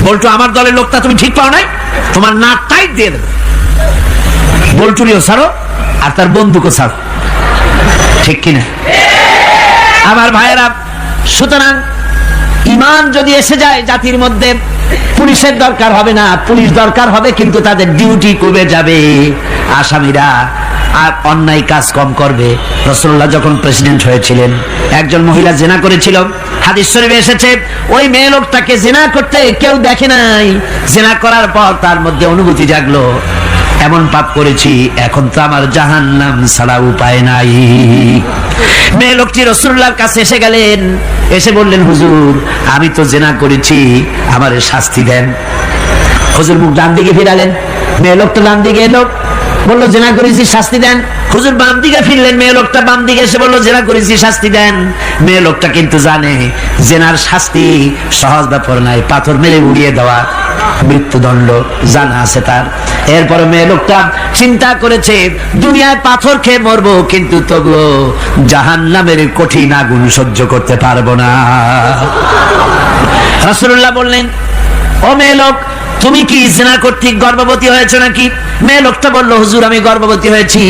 Speaker 2: বল্টু আমার দলের লোকটা, তুমি ঠিক পাও নাই, তোমার নাক টাইট দিয়ে দেবে। বল্টুরিও ছাড়ো আর তার বন্দুকও ছাড়ো, ঠিক কিনা আমার ভাইয়েরা? সুতরাং ঈমান যদি এসে যায় জাতির মধ্যে, পুলিশের দরকার হবে না, পুলিশ দরকার হবে কিন্তু তাদের ডিউটি কমে যাবে। আসামিরা আর অন্যায় কাজ কম করবে। রাসূলুল্লাহ যখন প্রেসিডেন্ট হয়েছিলেন, একজন মহিলা জিনা করেছিল, হাদিস শরীফে এসেছে ওই মেয়ে লোকটাকে জিনা করতে কেউ দেখে নাই। জিনা করার পর তার মধ্যে অনুভূতি জাগলো, এমন পাপ করেছি, এখন তো আমার জাহান্নাম ছাড়া উপায় নাই। মেয়ে লোকটি রাসূলুল্লাহর কাছে এসে গেলেন, এসে বললেন, হুজুর আমি তো জিনা করেছি, আমারে শাস্তি দেন। হুজুর মুখ ডান দিকে ফিরালেন, মেয়ে লোকটা ডান দিকে এলো, বললো জিনা করেছি, শাস্তি দেন। হুজুর বাম দিকে ফিরলেন, মেয়ে লোকটা বাম দিকে এসে বললো জিনা করেছি, শাস্তি দেন। মেয়ে লোকটা কিন্তু জানে জিনার শাস্তি সহজ ব্যাপার নাই, পাথর মেরে উড়িয়ে দেওয়া, মৃত্যুদণ্ড জানা আছে তার। এরপরে মেয়ে লোকটা চিন্তা করেছে, দুনিয়ায় পাথর খেয়ে মরবো, কিন্তু তবুও জাহান্নামের কঠিন আগুন সহ্য করতে পারবো না। রাসূলুল্লাহ বললেন, ও মেয়ে লোক, তুমি কি জিনা কর্তৃক গর্ভবতী হয়েছো নাকি? মেয়ে লোকটা বলল, হুজুর আমি গর্ভবতী হয়েছি।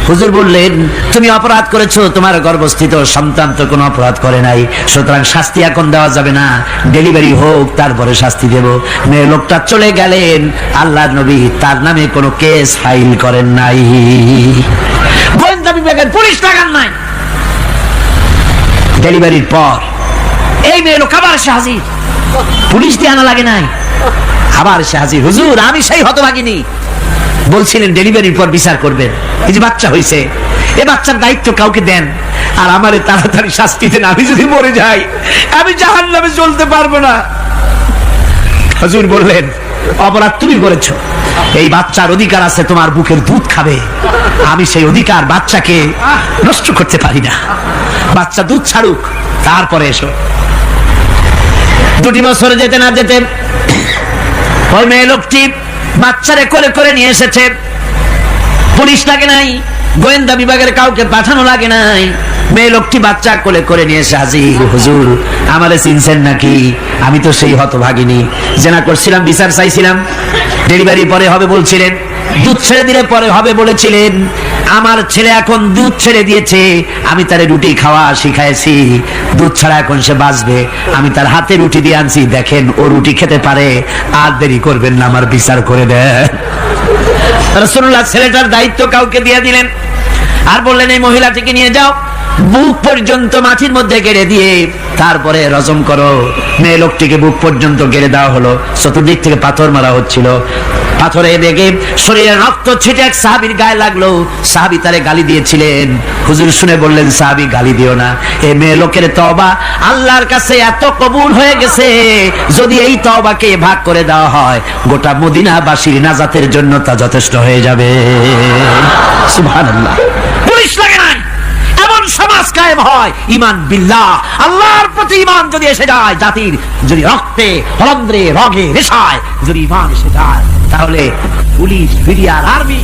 Speaker 2: হুজুর বললেন, তুমি অপরাধ করেছো, তোমার গর্ভস্থিত সন্তান তো কোনো অপরাধ করে নাই, সুতরাং শাস্তি এখন দেওয়া যাবে না, ডেলিভারি হোক তারপরে শাস্তি দেব। মেয়ে লোকটা চলে গেলেন। আল্লাহর নবী তার নামে কোনো কেস ফাইল করেন নাই, গোয়েন্দা বিভাগের পুলিশ লাগান নাই। ডেলিভারির পর এই মেয়ে লোক আবার এসে হাজির, পুলিশ দিয়ে আনা লাগে নাই, আবার এসে হাজির, হুজুর আমি সেই হতভাগিনী, বলছিলেন ডেলিভারির পর বিচার করবেন, এই যে বাচ্চা হয়েছে, এ বাচ্চার দায়িত্ব কাউকে দেন, আর আমারে তাড়াতাড়ি শাস্তি দেন, আমি যদি মরে যাই আমি জাহান্নামে চলতে পারবো না। হুজুর বললেন, অপরাধ তুমি করেছো, এই বাচ্চার অধিকার আছে তোমার বুকের দুধ খাবে, আমি সেই অধিকার বাচ্চাকে নষ্ট করতে পারি না, বাচ্চা দুধ ছাড়ুক তারপরে এসো। 2 বছর যেতে না যেতে ওই মেয়ে লোকটি বাচ্চারে করে করে নিয়ে এসেছে, পুলিশ লাগে নাই, গোয়েন্দা বিভাগের কাউকে পাঠানো লাগে নাই। মেয়ে লোকটি বাচ্চা কোলে করে নিয়ে এসে হাজির, হুজুর আমারে চিনছেন নাকি? আমি তো সেই হতভাগিনী, জেনা করছিলাম, বিচার চাইছিলাম, ডেলিভারি পরে হবে বলছিলেন, দুধ ছেড়ে দিলে পরে হবে বলেছিলেন, আমার ছেলে এখন দুধ ছেড়ে দিয়েছে, আমি তারে রুটি খাওয়া শিখাইছি, দুধ ছাড়া এখন সে বাঁচবে, আমি তার হাতে রুটি দিয়ে আনছি, দেখেন ও রুটি খেতে পারে, আর দেরি করবেন না, আমার বিচার করে দেন। রাসূলুল্লাহ ছেলেটার দায়িত্ব কাউকে দিয়ে দিলেন, আর বললেন এই মহিলাটিকে নিয়ে যাও, বুক পর্যন্ত মাটির মধ্যে গেড়ে দিয়ে তারপরে রজম করো। মেয়ে লোকটিকে বুক পর্যন্ত গেড়ে দেওয়া হলো, চতুর্দিক থেকে পাথর মারা হচ্ছিল, পাথরে বেগে শরীরে রক্ত ছিটে এক সাহাবীর গায়ে লাগলো, সাহাবী তারে গালি দিয়েছিলেন। হুজুর শুনে বললেন, সাহাবী গালি দিও না, এই মেয়ে লোকের তওবা আল্লাহর কাছে এত কবুল হয়ে গেছে, যদি এই তওবাকে ভাগ করে দেওয়া হয় গোটা মদিনাবাসীর নাজাতের জন্য তা যথেষ্ট হয়ে যাবে। সুবহানাল্লাহ। পুলিশ লাগে নাই, এমন সমাজ কায়েম হয়, ঈমান বিল্লাহ, আল্লাহর প্রতি ঈমান যদি এসে যায়, জাতির যদি রক্তে হলন্দ্রে রগে রেশায় যদি ঈমান এসে যায়, তাহলে পুলিশ বিডিআর আর্মি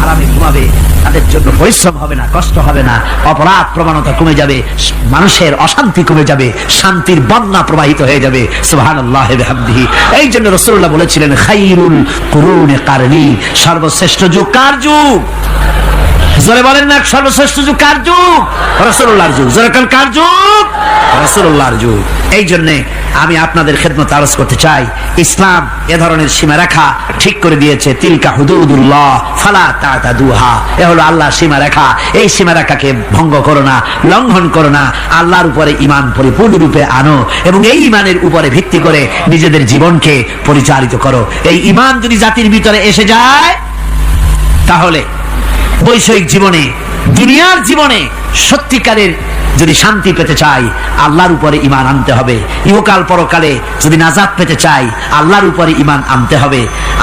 Speaker 2: আরামে ঘুমাবে, তাদের জন্য পরিশ্রম হবে না, কষ্ট হবে না, অপরাধ প্রবণতা কমে যাবে, মানুষের অশান্তি কমে যাবে, শান্তির বন্যা প্রবাহিত হয়ে যাবে। সুবহানাল্লাহি ওয়া বিহামদিহি। এই জন্য রাসূলুল্লাহ বলেছিলেন, খায়রুল কুরুনি কারনি, সর্বশ্রেষ্ঠ যুগ কার যুগ? জোরে বলেন না, সর্বশ্রেষ্ঠ যুগ কার যুগ? রাসূলুল্লাহর যুগ। জোরে বলেন কার যুগ? রাসূলুল্লাহর যুগ। এই জন্য আমি আপনাদের খেদমত আরজ করতে চাই, ইসলাম এ ধরনের সীমারেখা ঠিক করে দিয়েছে, তিলকা হুদুদুল্লাহ ফালা তাতাদুহা, এ হলো আল্লাহর সীমারেখা, এই সীমারেখাকে ভঙ্গ করো না, লঙ্ঘন করো না, আল্লাহর উপরে ঈমান পরিপূর্ণরূপে আনো এবং এই ঈমানের উপরে ভিত্তি করে নিজেদের জীবনকে পরিচালিত করো। এই ঈমান যদি জাতির ভিতরে এসে যায়, তাহলে বৈষয়িক জীবনে, দুনিয়ার জীবনে সত্যিকারের যদি শান্তি পেতে চাই আল্লাহর উপরে ঈমান আনতে হবে। ইহকাল পরকালে যদি নাজাত পেতে চাই আল্লাহর উপরে ঈমান আনতে হবে।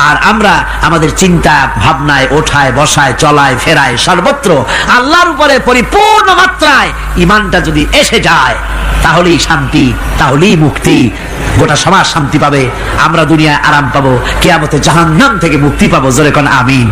Speaker 2: আর আমরা আমাদের চিন্তা ভাবনায়, ওঠায় বসায়, চলায় ফেরায় সর্বত্র আল্লাহর উপরে পরিপূর্ণ মাত্রায় ঈমানটা যদি এসে যায়, তাহলেই শান্তি, তাহলেই মুক্তি। গোটা সমাজ শান্তি পাবে, আমরা দুনিয়ায় আরাম পাবো, কিয়ামতে জাহান্নাম থেকে মুক্তি পাবো। জোরে কোন আমিন।